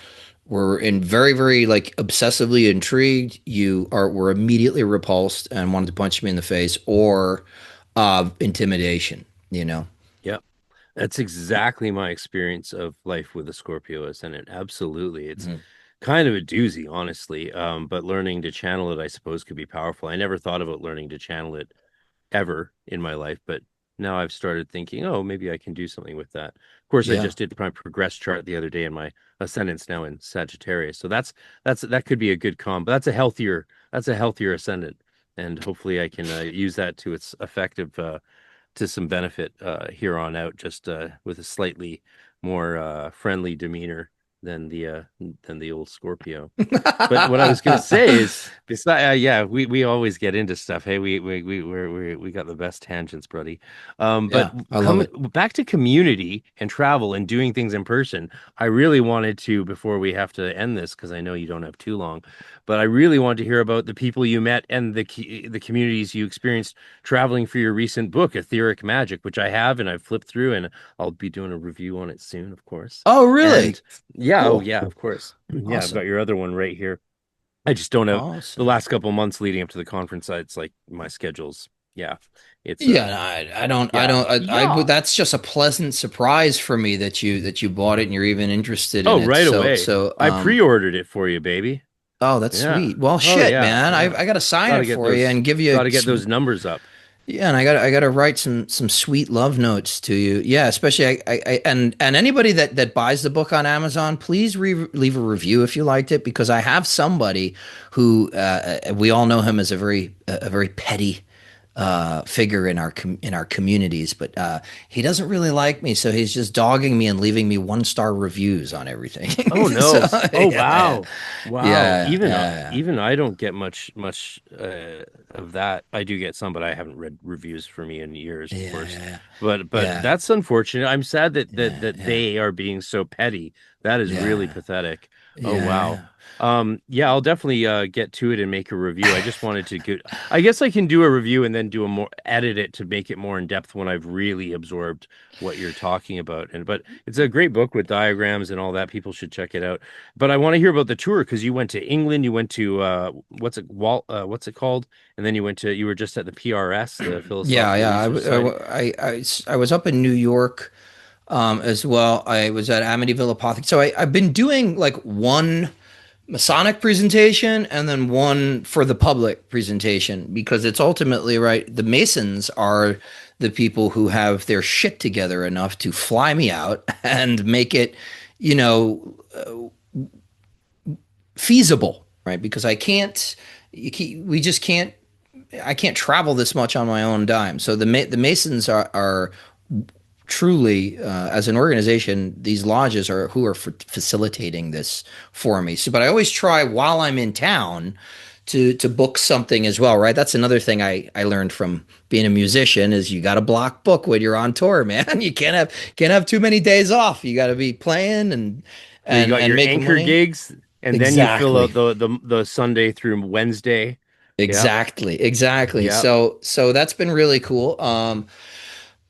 were in very, very like obsessively intrigued, were immediately repulsed and wanted to punch me in the face, or intimidation. Yep. That's exactly my experience of life with a Scorpio ascendant. Absolutely. It's Mhm. kind of a doozy, honestly. But learning to channel it, I suppose, could be powerful. I never thought about learning to channel it ever in my life, but now I've started thinking, oh, maybe I can do something with that. Of course, I Yeah. just did my progress chart the other day, and my ascendant's now in Sagittarius. So that could be a good comp. But that's a healthier ascendant, and hopefully I can use that to its effective to some benefit here on out, just with a slightly more friendly demeanor than the old Scorpio. But what I was gonna say is, besides, yeah, we always get into stuff. Hey, we got the best tangents, buddy. But Yeah, I love coming it. back to community and travel and doing things in person, I really wanted to, before we have to end this, because I know you don't have too long, but I really wanted to hear about the people you met and the communities you experienced traveling for your recent book, Etheric Magic, which I have and I've flipped through, and I'll be doing a review on it soon, of course. Oh, really? And yeah, oh Cool. yeah, of course. Yeah, I've got Awesome. your other one right here. I just don't have the Awesome. last couple of months leading up to the conference. It's like my schedule's, yeah, it's Yeah, I yeah, don't, yeah. that's just a pleasant surprise for me that you bought it and you're even interested in Oh, it. right away. So, I pre-ordered it for you, baby. oh, that's Yeah. sweet. Well, Oh shit, yeah, man, yeah. I got to sign Got it to get for you and give you, those numbers up. yeah, and I got to write some sweet love notes to you. Yeah, especially and anybody that buys the book on Amazon, please leave a review if you liked it because I have somebody who we all know him as a very petty figure in in our communities, but he doesn't really like me, so he's just dogging me and leaving me 1-star reviews on everything. Oh So no. Oh yeah, wow. Wow. yeah, yeah, Even I don't get much of that. I do get some, but I haven't read reviews for me in years, of yeah, course. yeah, But yeah, that's unfortunate. I'm sad yeah, that yeah, they are being so petty. That is really yeah, pathetic. Oh yeah, wow. yeah. Yeah, I'll definitely get to it and make a review. I just wanted to get I guess I can do a review and then do a more edit it to make it more in depth when I've really absorbed what you're talking about. And but it's a great book with diagrams and all that. People should check it out. But I want to hear about the tour because you went to England, you went to what's it called? And then you were just at the PRS, the Yeah, Philosophical yeah. Research Society. I was up in New York as well. I was at Amityville Apothecary. So I've been doing like one Masonic presentation and then one for the public presentation because it's ultimately right. The Masons are the people who have their shit together enough to fly me out and make it, you know, feasible, right? Because we just can't, I can't travel this much on my own dime. So the Masons are truly, as an organization, these lodges are who are facilitating this for me. So, but I always try while I'm in town to book something as well, right? That's another thing I learned from being a musician is you got to block book when you're on tour, man. You can't have too many days off. You got to be playing So you got and your making anchor money. gigs, and then you fill out Exactly. the Sunday through Wednesday. Yep. Exactly. Yep. So that's been really cool.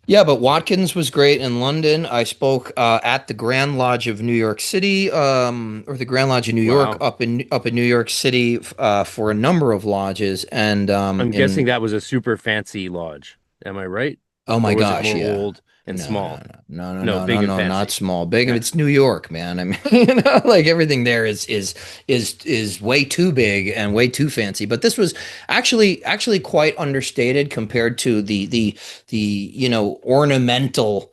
Yeah, but Watkins was great in London. I spoke at the Grand Lodge of New York City, or the Grand Lodge of New York, Wow. up in New York City, for a number of lodges, and I'm guessing in that was a super fancy lodge. Am I right? oh Or my was it gosh, more yeah. old and No, small? No, no, big and no, not fancy. small, big. Yeah. It's New York, man. I mean, like everything there is way too big and way too fancy. But this was actually quite understated compared to the ornamental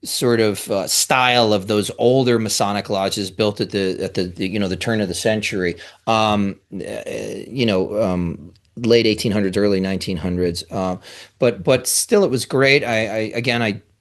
sort of style of those older Masonic lodges built at the turn of the century, late 1800s, early 1900s. But still, it was great.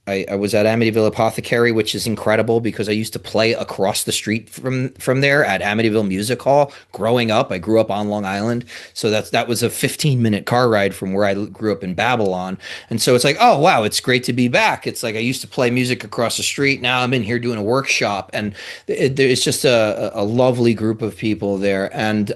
I was at Amityville Apothecary, which is incredible because I used to play across the street from there at Amityville Music Hall growing up. I grew up on Long Island, so that was a 15-minute car ride from where I grew up in Babylon. And so it's like, oh wow, it's great to be back. It's like I used to play music across the street. Now I'm in here doing a workshop, and it's just a lovely group of people there, and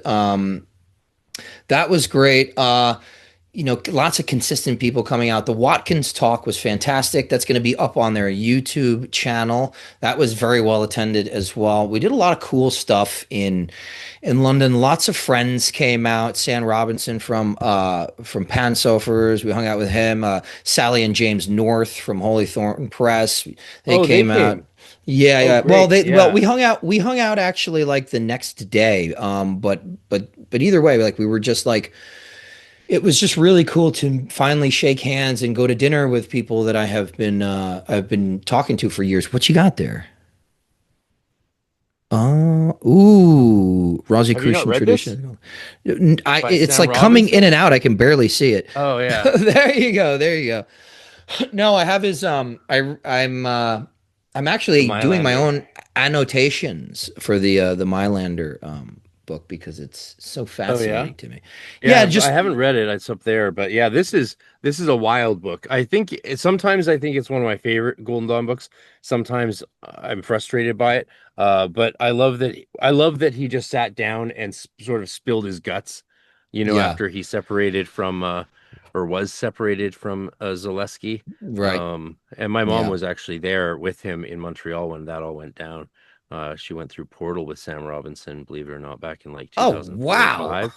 that was great. Lots of consistent people coming out. The Watkins talk was fantastic. That's going to be up on their YouTube channel. That was very well attended as well. We did a lot of cool stuff in London. Lots of friends came out. Sam Robinson from Pansofers. We hung out with him. Sally and James North from Holy Thornton Press. They Oh, they came out. came. Yeah, Oh, yeah. great. We Yeah. hung out. We hung out actually like the next day. But either way, like we were just like it was just really cool to finally shake hands and go to dinner with people that I've been talking to for years. What you got there? Have you not Rosicrucian read this? tradition. By It's Sam like coming in Robinson? and out. I can barely see it. Oh yeah. There you go. There you go. No, I have his. I'm The actually doing my Mylander. own annotations for the Mylander book because it's so Oh yeah. fascinating to me. Yeah, Yeah, I just haven't read it. It's up there, but yeah, this is a wild book. Sometimes I think it's one of my favorite Golden Dawn books. Sometimes I'm frustrated by it. But I love that he just sat down and sort of spilled his guts, yeah, after he separated from or was separated from Zaleski. right. And my mom Yeah. was actually there with him in Montreal when that all went down. She went through Portal with Sam Robinson, believe it or not, back in like Oh, 2004 or wow. 5.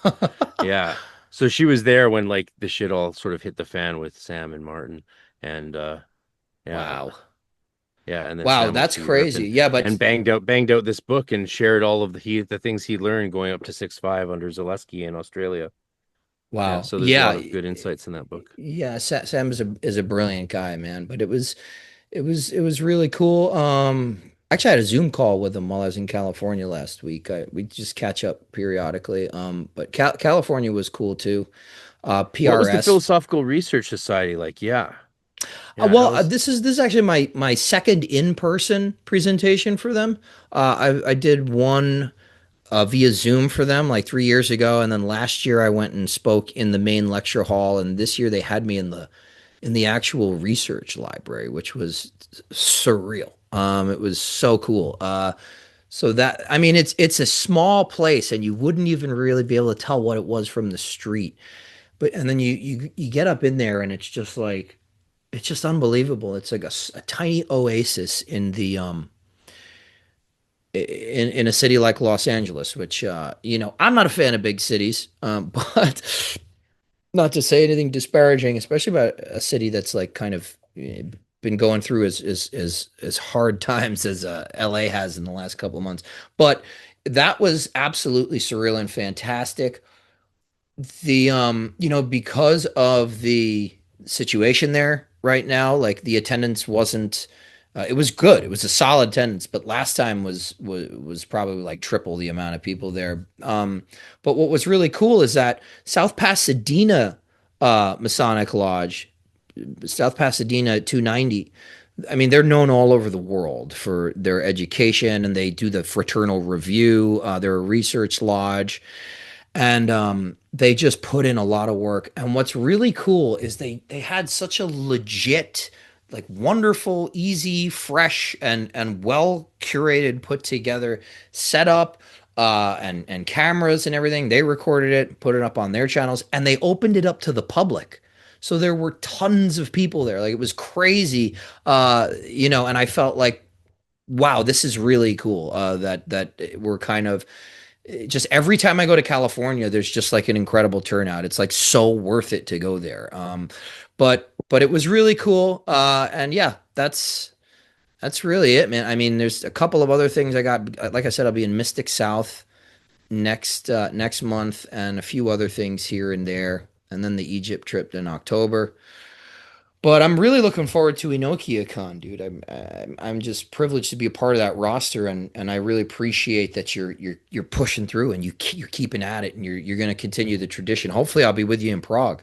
Yeah. So she was there when like the shit all sort of hit the fan with Sam and Martin, and yeah, Wow. yeah, and then Wow, Sam went that's to Europe crazy. Yeah, but and banged out this book and shared all of the things he learned going up to 6'5" under Zaleski in Australia. Yeah, wow. so there's a Yeah. lot of good insights in that book. Yeah, Sam is a brilliant guy, man. But it was really cool. Actually, I had a Zoom call with him while I was in California last week. We just catch up periodically. But California was cool too. What was the PRS. Philosophical Research Society like? Yeah, yeah, how Well, was this is actually my second in-person presentation for them. I did one via Zoom for them like 3 years ago, and then last year I went and spoke in the main lecture hall, and this year they had me in the actual research library, which was surreal. It was so cool. So that I mean, it's a small place, and you wouldn't even really be able to tell what it was from the street. But and then you get up in there, and it's just like it's just unbelievable. It's like a tiny oasis in the in a city like Los Angeles, which you know, I'm not a fan of big cities, but not to say anything disparaging, especially about a city that's like kind of been going through as hard times as LA has in the last couple of months. But that was absolutely surreal and fantastic. The you know, because of the situation there right now, like the attendance wasn't it was good. It was a solid attendance, but last time was probably like triple the amount of people there. But what was really cool is that South Pasadena Masonic Lodge, South Pasadena 290. I mean, they're known all over the world for their education, and they do the fraternal review. They're a research lodge, and they just put in a lot of work. And what's really cool is they had such a legit, like wonderful, easy, fresh, and well curated, put together setup, and cameras and everything. They recorded it, put it up on their channels, and they opened it up to the public. So there were tons of people there. Like it was crazy, you know. And I felt like, wow, this is really cool. That we're kind of just every time I go to California, there's just like an incredible turnout. It's like so worth it to go there. But it was really cool. And yeah, that's really it, man. I mean, there's a couple of other things I got. Like I said, I'll be in Mystic South next month, and a few other things here and there, and then the Egypt trip in October. But I'm really looking forward to EnochiaCon, dude. I'm just privileged to be a part of that roster, and I really appreciate that you're pushing through and you're keeping at it, and you're going to continue the tradition. Hopefully, I'll be with you in Prague.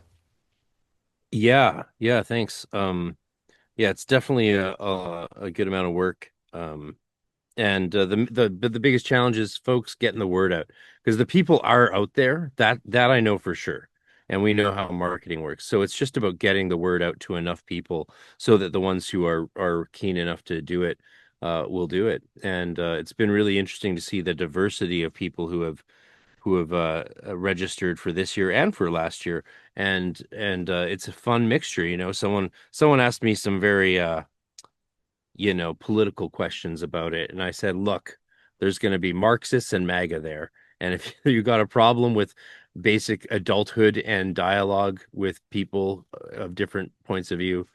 Yeah, yeah, thanks. Yeah, it's definitely a good amount of work. And the biggest challenge is folks getting the word out because the people are out there. That I know for sure, and we know how marketing works. So it's just about getting the word out to enough people so that the ones who are keen enough to do it will do it. And it's been really interesting to see the diversity of people who have registered for this year and for last year. And it's a fun mixture. You know, someone asked me some very political questions about it. And I said, look, there's going to be Marxists and MAGA there. And if you got a problem with basic adulthood and dialogue with people of different points of view,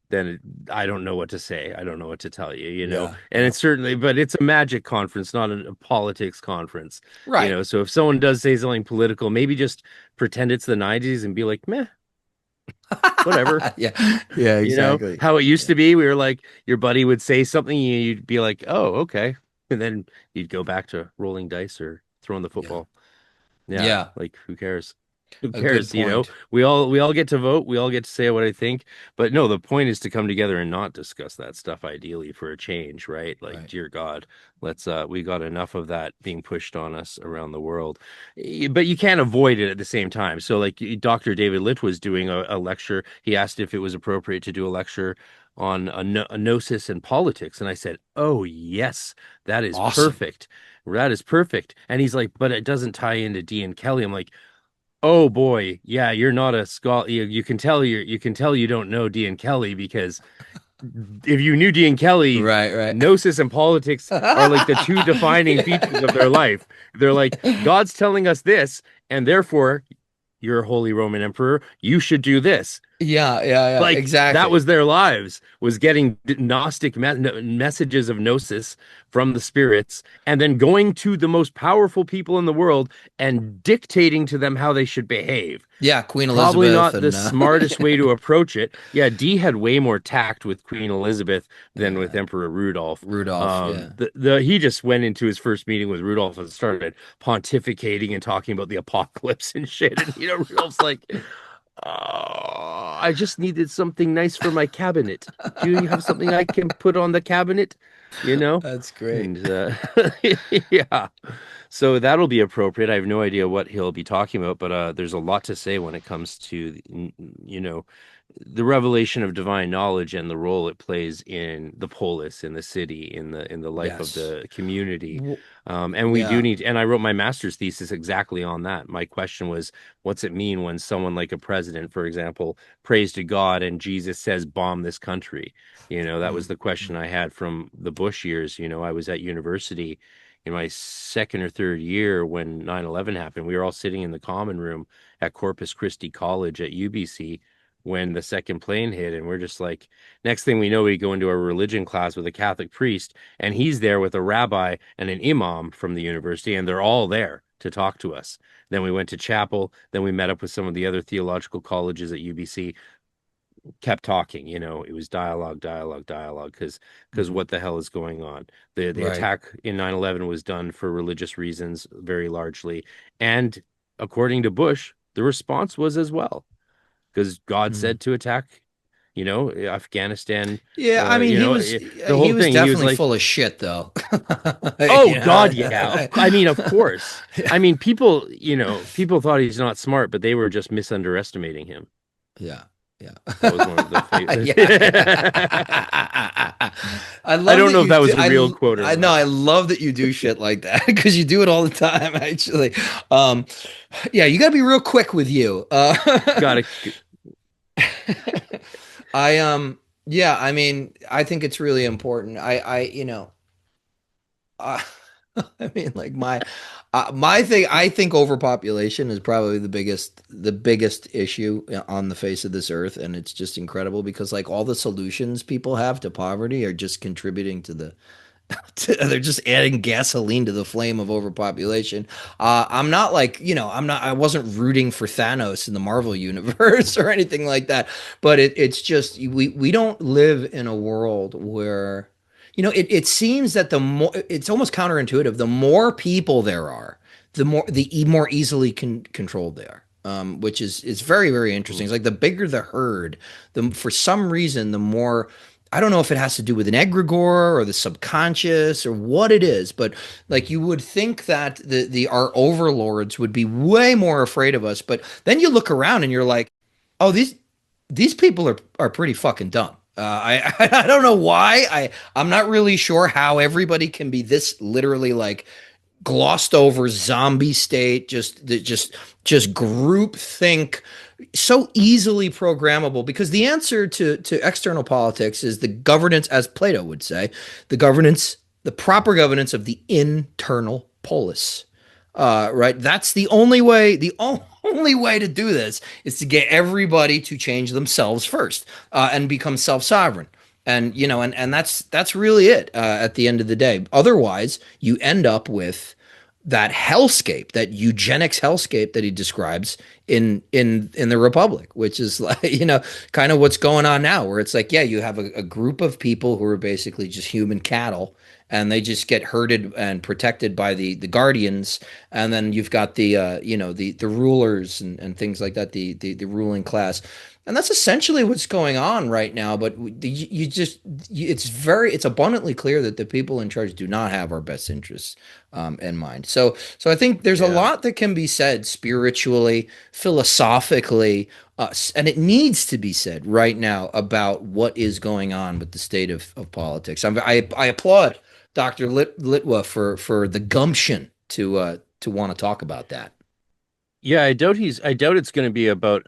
then I don't know what to say. I don't know what to tell you, you know. Yeah, And yeah. it's certainly, but it's a Magick conference, not a politics conference, you Right. know. So if someone does say something political, maybe just pretend it's the 90s and be like, meh, whatever. Yeah. Yeah, You know exactly. how it used Yeah. to be? We were like, your buddy would say something, and you'd be like, "Oh, okay," and then you'd go back to rolling dice or throwing the Yeah. football. Yeah, Yeah. like who cares? Who A good cares? You know, point. we all get to vote. We all get to say what I think. But no, the point is to come together and not discuss that stuff. Ideally, for a change, right? Like, Right. dear God, let's. We got enough of that being pushed on us around the world. But you can't avoid it at the same time. So, like, Dr. David Litt was doing a lecture. He asked if it was appropriate to do a lecture on a gnosis and politics, and I said, "Oh yes, that is Awesome. perfect." That is perfect. And he's like, but it doesn't tie into D and Kelly. I'm like, oh boy, yeah, you're not a scholar. You can tell you don't know D and Kelly because if you knew D and Kelly, Right, right. gnosis and politics are like the two defining features of their life. They're like God's telling us this, and therefore you're a Holy Roman Emperor, you should do this. Yeah, yeah, yeah, Like that exactly. was their lives, was getting gnostic messages of gnosis from the spirits and then going to the most powerful people in the world and dictating to them how they should behave. Yeah, Queen Probably Elizabeth not the and smartest way to approach it. Yeah, Dee had way more tact with Queen Elizabeth than with yeah, Emperor Rudolph. Rudolph. Yeah. The he just went into his first meeting with Rudolph and started pontificating and talking about the apocalypse and shit. And Rudolph's like, I just needed something nice for my cabinet. Do you have something I can put on the cabinet? You know? That's great. And yeah. So that'll be appropriate. I have no idea what he'll be talking about, but there's a lot to say when it comes to, you know, the revelation of divine knowledge and the role it plays in the polis, in the city, in the life of Yes. the community. W- And we do Yeah. need, and I wrote my master's thesis exactly on that. My question was, what's it mean when someone like a president, for example, prays to God and Jesus says, bomb this country? That was Mm, the question mm. I had from the Bush years. I was at university in my second or third year when 9/11 happened. We were all sitting in the common room at Corpus Christi College at UBC when the second plane hit. And we're just like, next thing we know, we go into a religion class with a Catholic priest, and he's there with a rabbi and an imam from the university, and they're all there to talk to us. Then we went to chapel. Then we met up with some of the other theological colleges at UBC, kept talking. It was dialogue, dialogue, dialogue, because Mhm. what the hell is going on? The Right. attack in 9/11 was done for religious reasons very largely, and according to Bush, the response was as well, because God Mm. said to attack, Afghanistan. Yeah, I mean, The he whole was thing. He was definitely like, full of shit, though. "Oh You know, God, yeah." I mean, of course. I mean, people thought he's not smart, but they were just misunderestimating him. yeah, yeah, That was one of the yeah. I I love don't that know if you that do. was a real quote or I know. not. I love that you do shit like that because you do it all the time. Actually, um, yeah, you got to be real quick with you. Got to. I yeah, I mean, I think it's really important. Uh, I mean, like my thing. I think overpopulation is probably the biggest issue on the face of this earth, and it's just incredible because like all the solutions people have to poverty are just contributing to the they're just adding gasoline to the flame of overpopulation. I'm not like, I wasn't rooting for Thanos in the Marvel universe or anything like that. But it's just, we don't live in a world where, it seems that it's almost counterintuitive. The more people there are, the more easily controlled they are. Which is very, very interesting. It's like the bigger the herd, for some reason, the more, I don't know if it has to do with an egregore or the subconscious or what it is, but like you would think that our overlords would be way more afraid of us, but then you look around and you're like, oh, these people are pretty fucking dumb. I don't know why. I'm not really sure how everybody can be this literally like glossed over zombie state, just group think, so easily programmable, because the answer to external politics is the governance, as Plato would say, the proper governance of the internal polis. Right, that's the only way. The only way to do this is to get everybody to change themselves first, and become self-sovereign. And that's really it, at the end of the day. Otherwise, you end up with that hellscape, that eugenics hellscape that he describes in the Republic, which is like, kind of what's going on now, where it's like, yeah, you have a group of people who are basically just human cattle, and they just get herded and protected by the guardians, and then you've got the rulers and things like that, the ruling class. And that's essentially what's going on right now. But it's abundantly clear that the people in charge do not have our best interests, in mind. So I think there's a Yeah. lot that can be said spiritually, philosophically, and it needs to be said right now about what is going on with the state of politics. I applaud Dr. Litwa for the gumption to want to talk about that. Yeah, I doubt it's going to be about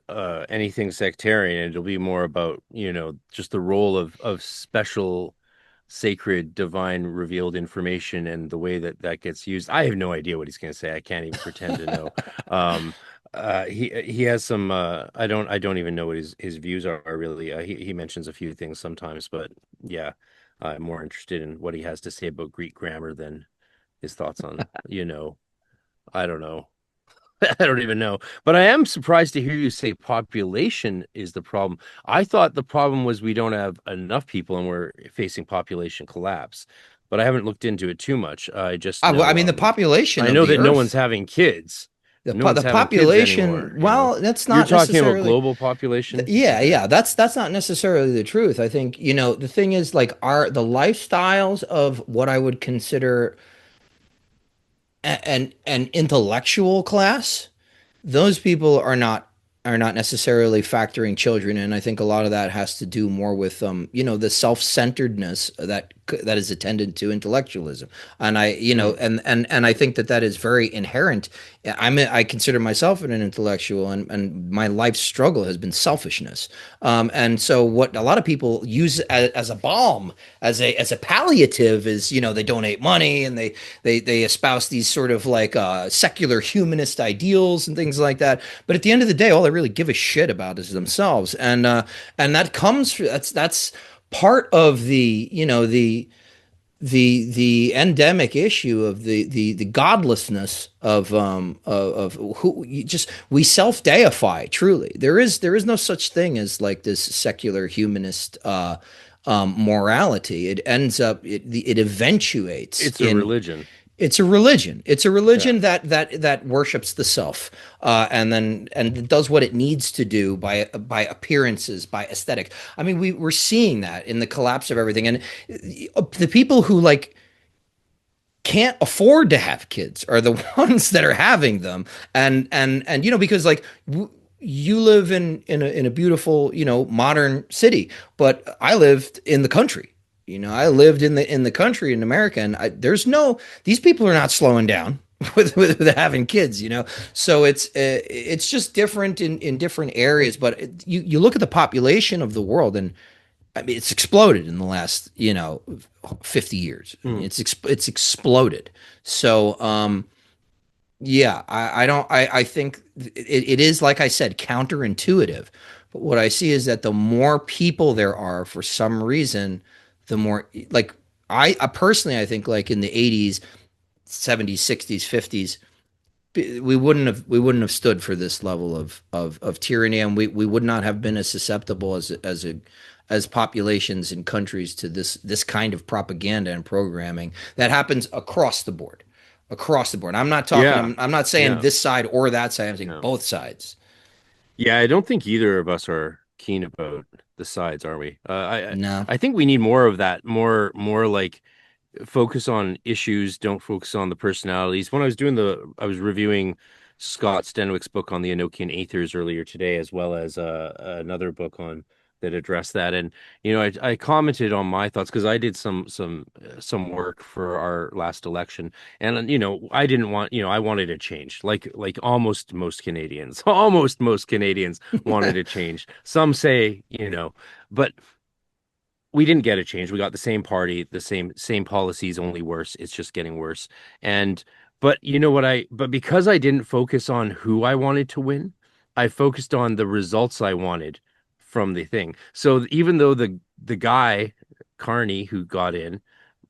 anything sectarian. It'll be more about, just the role of special sacred divine revealed information and the way that that gets used. I have no idea what he's going to say. I can't even pretend to know. Um He has some I don't even know what his views are really. He mentions a few things sometimes, but yeah, I'm more interested in what he has to say about Greek grammar than his thoughts on, I don't know. I don't even know. But I am surprised to hear you say population is the problem. I thought the problem was we don't have enough people and we're facing population collapse. But I haven't looked into it too much. I mean, the population I of know the that no one's Earth, having kids. No the one's having kids population. anymore, you know. Well, that's You're not talking about necessarily. global population? Yeah, Okay. yeah, that's not necessarily the truth. I think, the thing is like our the lifestyles of what I would consider an intellectual class, those people are not necessarily factoring children in. I think a lot of that has to do more with the self-centeredness that is attendant to intellectualism. And Mm, and I think that is very inherent. I consider myself an intellectual, and my life struggle has been selfishness. And so what a lot of people use as a balm, as a palliative, is they donate money, and they espouse these sort of like secular humanist ideals and things like that. But at the end of the day, all they really give a shit about is themselves, and that comes that's part of the endemic issue of the godlessness of who you just we self deify. Truly, there is no such thing as like this secular humanist morality. It ends up it eventuates it's a in religion. it's a religion. It's a Yeah. religion that worships the self, and does what it needs to do by appearances, by aesthetic. I mean, we're seeing that in the collapse of everything, and the people who like can't afford to have kids are the ones that are having them, and because like. You live in a beautiful modern city, but I lived in the country. I lived in the country in America, and there's no these people are not slowing down with having kids. So it's just different in different areas. But you look at the population of the world, and I mean it's exploded in the last 50 years. I mean Mm. it's exploded. So yeah, I don't I think it is, like I said, counterintuitive. But what I see is that the more people there are, for some reason, the more like I personally I think like in the 80s, 70s, 60s, 50s, we wouldn't have stood for this level of tyranny, and we would not have been as susceptible as populations and countries to this kind of propaganda and programming that happens across the board. Across the board. I'm not talking. Yeah. I'm not saying Yeah. this side or that side. I'm saying Yeah. both sides. Yeah, I don't think either of us are keen about the sides, are we? No. I think we need more of that, more like focus on issues, don't focus on the personalities. When I was reviewing Scott Stenwick's book on the Enochian Aethers earlier today, as well as another book on that addressed that. And I commented on my thoughts because I did some work for our last election, and I didn't want I wanted a change, like almost most Canadians, almost most Canadians wanted a change. Some say but we didn't get a change. We got the same party, the same policies, only worse. It's just getting worse. And but you know what but because I didn't focus on who I wanted to win, I focused on the results I wanted from the thing. So even though the guy Carney who got in,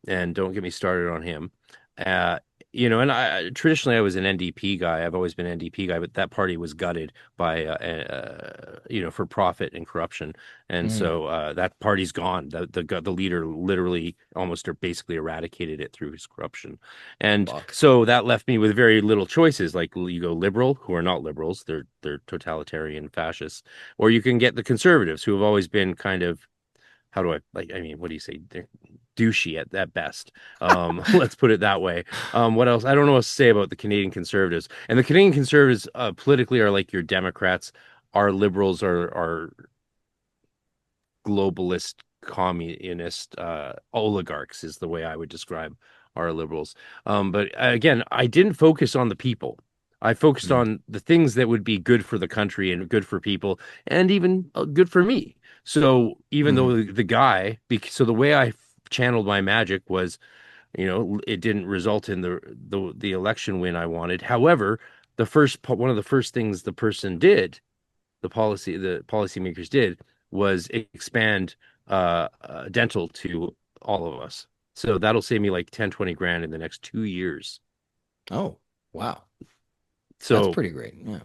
and don't get me started on him. Uh, and I traditionally I was an NDP guy. I've always been an NDP guy, but that party was gutted by for profit and corruption, and Mm, so that party's gone. The leader literally almost or basically eradicated it through his corruption, and fuck. so that left me with very little choices. Like you go liberal, who are not liberals, they're totalitarian fascists, or you can get the conservatives, who have always been kind of how do I like? I mean, what do you say? They're douchey at best. Let's put it that way. What else? I don't know what to say about the Canadian Conservatives. And the Canadian Conservatives politically are like your Democrats. Our liberals are globalist, communist oligarchs, is the way I would describe our liberals. But again, I didn't focus on the people. I focused Mm, on the things that would be good for the country and good for people, and even good for me. So even mm, though so the way I channeled my magic was, it didn't result in the election win I wanted. However, one of the first things the policymakers did was expand dental to all of us. So that'll save me like 10, 20 grand in the next 2 years. Oh, wow. That's So pretty great. Yeah.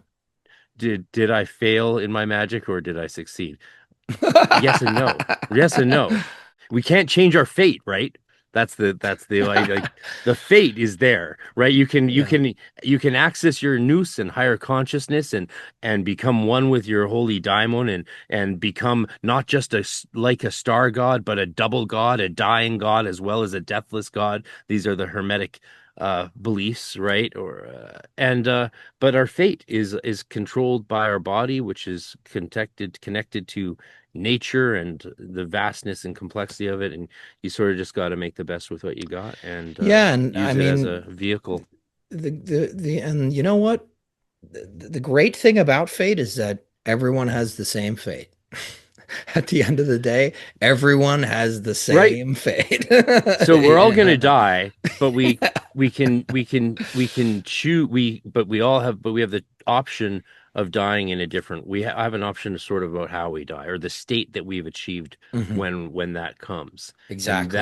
did I fail in my magic or did I succeed? Yes and no. Yes and no. We can't change our fate, right? That's the like the fate is there, right? Yeah. You can access your nous and higher consciousness and become one with your holy daimon and become not just like a star god, but a double god, a dying god as well as a deathless god. These are the Hermetic beliefs, right? Or and but our fate is controlled by our body, which is connected to nature and the vastness and complexity of it, and you sort of just got to make the best with what you got and Yeah, and I use it as mean a vehicle. the and you know what? The great thing about fate is that everyone has the same fate. At the end of the day, everyone has the Right. same fate. So we're all gonna Yeah. die, but we can choose but we have the option of dying in a different I have an option to sort of about how we die or the state that we've achieved Mhm. when that comes. And Exactly.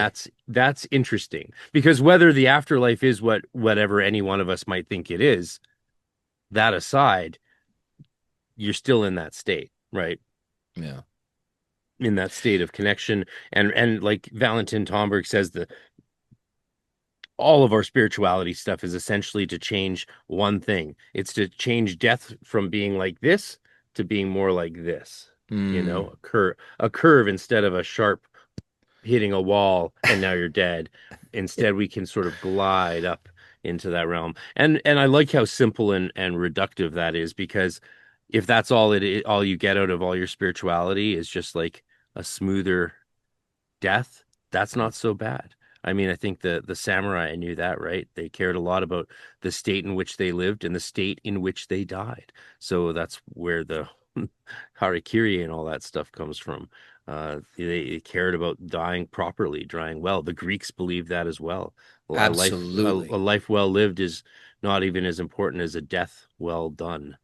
that's interesting because whether the afterlife is whatever any one of us might think it is, that aside, you're still in that state, right? Yeah. In that state of connection and like Valentin Tomberg says, the all of our spirituality stuff is essentially to change one thing. It's to change death from being like this to being more like this. Mm. A curve instead of a sharp hitting a wall and now you're dead. Instead, we can sort of glide up into that realm. And I like how simple and reductive that is because if that's all you get out of all your spirituality is just like a smoother death, that's not so bad. I mean, I think the samurai knew that, right? They cared a lot about the state in which they lived and the state in which they died. So that's where the harikiri and all that stuff comes from. They cared about dying properly, dying well. The Greeks believed that as well. A Absolutely. life well lived is not even as important as a death well done,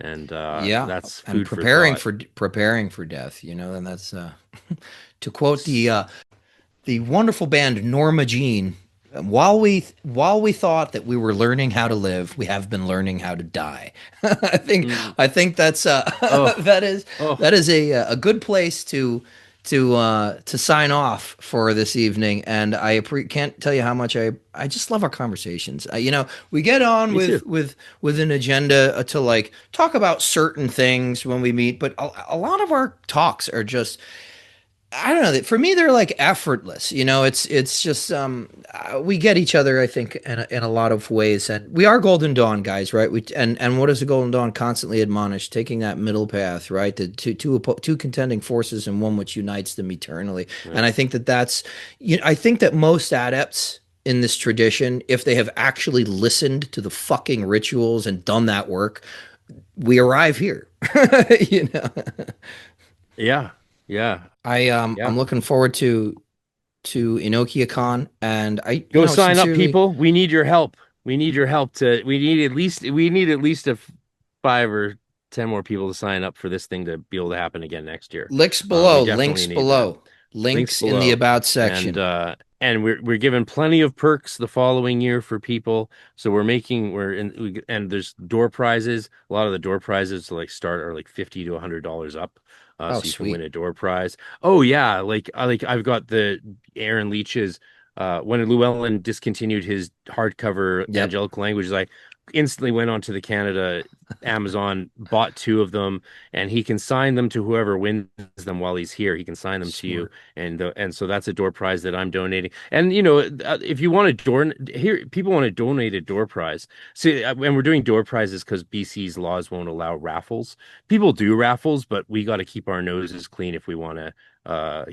and Yeah. that's And food for thought. preparing for death, and that's to quote the wonderful band Norma Jean, while we thought that we were learning how to live, we have been learning how to die. I think Mm. I think that's Oh, that is oh, that is a good place to sign off for this evening. And can't tell you how much I just love our conversations. We get on me too. with an agenda to like talk about certain things when we meet, but a lot of our talks are just I don't know. For me, they're like effortless. It's just we get each other. I think in a lot of ways, and we are Golden Dawn guys, right? And what does the Golden Dawn constantly admonish? Taking that middle path, right? The two contending forces and one which unites them eternally. Yeah. And I think I think that most adepts in this tradition, if they have actually listened to the fucking rituals and done that work, we arrive here. you know. Yeah, yeah, I'm yeah. looking forward to EnochiaCon, and I, Go sign up, sincerely, people. We need your help. We need your help to. We need at least 5 or 10 more people to sign up for this thing to be able to happen again next year. We definitely need that. Links links in the below, about and section. we're giving plenty of perks the following year for people. So and there's door prizes. A lot of the door prizes like start are like $50 to $100 up. Oh, So you can win sweet. a door prize. Oh yeah, like I've got the Aaron Leach's when Llewellyn discontinued his hardcover Yep. angelical languages, I instantly went onto the Canada Amazon, bought two of them, and he can sign them to whoever wins them while he's here. He can sign them to you, Smart. and so that's a door prize that I'm donating. And if you want to here, people want to donate a door prize. See, and we're doing door prizes because BC's laws won't allow raffles. People do raffles, but we got to keep our noses clean if we want to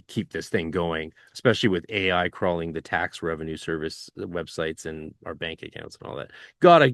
keep this thing going, especially with AI crawling the tax revenue service websites and our bank accounts and all that.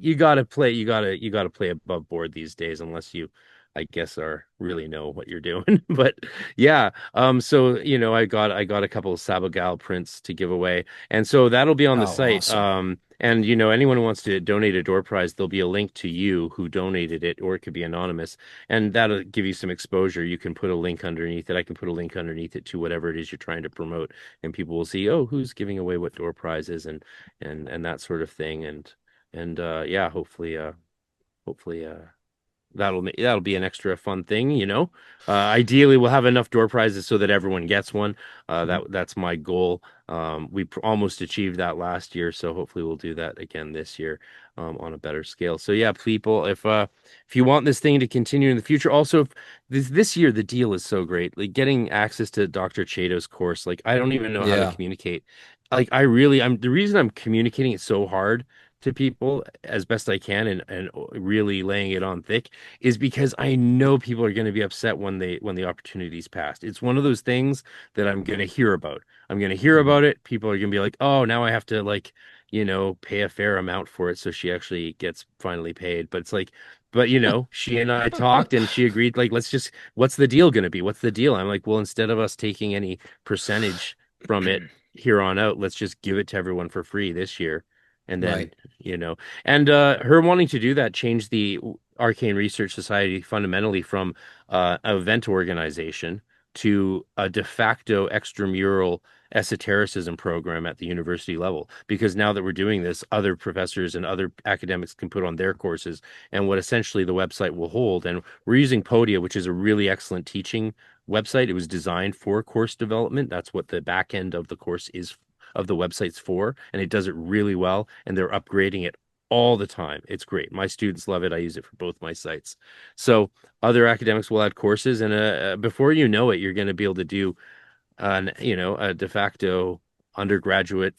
You gotta play above board these days unless you I guess are really know what you're doing. But yeah, so I got a couple of Sabogal prints to give away. And so that'll be on the Oh, site. awesome. And anyone who wants to donate a door prize, there'll be a link to you who donated it, or it could be anonymous, and that'll give you some exposure. You can put a link underneath it. I can put a link underneath it to whatever it is you're trying to promote, and people will see, oh, who's giving away what door prizes, and that sort of thing. And yeah, hopefully that'll be an extra fun thing. Ideally we'll have enough door prizes so that everyone gets one. That's my goal. We almost achieved that last year, so hopefully we'll do that again this year, on a better scale. So yeah, people, if you want this thing to continue in the future, also, if this year the deal is so great, like getting access to Dr. Chato's course, like I don't even know how to Yeah. communicate. Like I'm the reason I'm communicating it so hard to people as best I can, and really laying it on thick, is because I know people are going to be upset when the opportunity's passed. It's one of those things that I'm going to hear about. I'm going to hear Mhm. about it. People are going to be like, "Oh, now I have to, like, pay a fair amount for it." So she actually gets finally paid. But it's like, but she and I talked and she agreed, like, what's the deal going to be? What's the deal? I'm like, well, instead of us taking any percentage from it here on out, let's just give it to everyone for free this year. And then, Right. you know, and her wanting to do that changed the Arcane Research Society fundamentally from an event organization to a de facto extramural esotericism program at the university level. Because now that we're doing this, other professors and other academics can put on their courses, and what essentially the website will hold. And we're using Podia, which is a really excellent teaching website. It was designed for course development. That's what the back end of the course is, of the website's for, and it does it really well. And they're upgrading it all the time. It's great. My students love it. I use it for both my sites. So other academics will add courses, and before you know it, you're going to be able to do a de facto undergraduate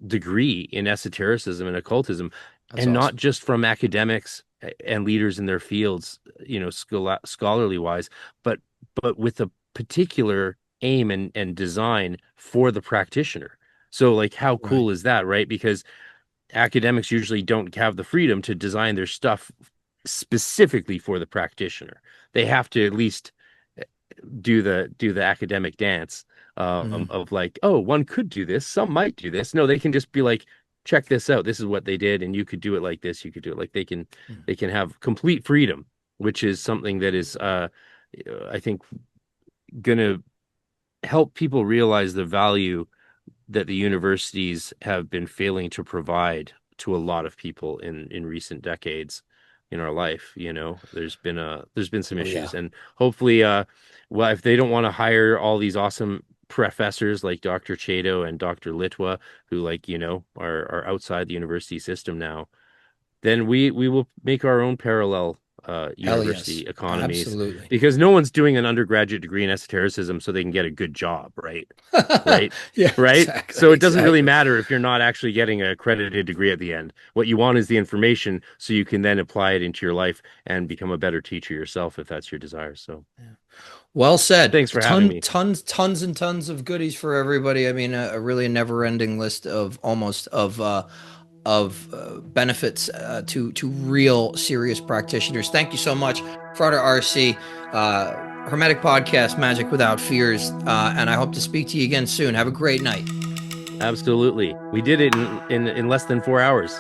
degree in esotericism and occultism, That's and not awesome. just from academics and leaders in their fields, scholarly wise, but with a particular aim and design for the practitioner. So, like, how Right. cool is that, right? Because academics usually don't have the freedom to design their stuff specifically for the practitioner. They have to at least do the academic dance, Hmm. of like, oh, one could do this, some might do this. No, they can just be like, check this out. This is what they did, and you could do it like this. You could do it like they can have complete freedom, which is something that is, I think, gonna help people realize the value that the universities have been failing to provide to a lot of people in recent decades in our life. There's been some Oh yeah. issues, and hopefully, well, if they don't want to hire all these awesome professors like Dr. Chato and Dr. Litwa, who, like, are outside the university system now, then we will make our own parallel Hell yes. university economies, Absolutely. because no one's doing an undergraduate degree in esotericism so they can get a good job, right? Right? Yeah, Right? exactly. So it doesn't really Exactly. matter if you're not actually getting a accredited degree at the end. What you want is the information so you can then apply it into your life and become a better teacher yourself if that's your desire. So Well said. thanks for having me. Tons and tons of goodies for everybody. I mean, a really never-ending list of almost of benefits to real serious practitioners. Thank you so much, Frater R.C. Hermetic Podcast, Magic Without Fears, and I hope to speak to you again soon. Have a great night. Absolutely. We did it in less than 4 hours.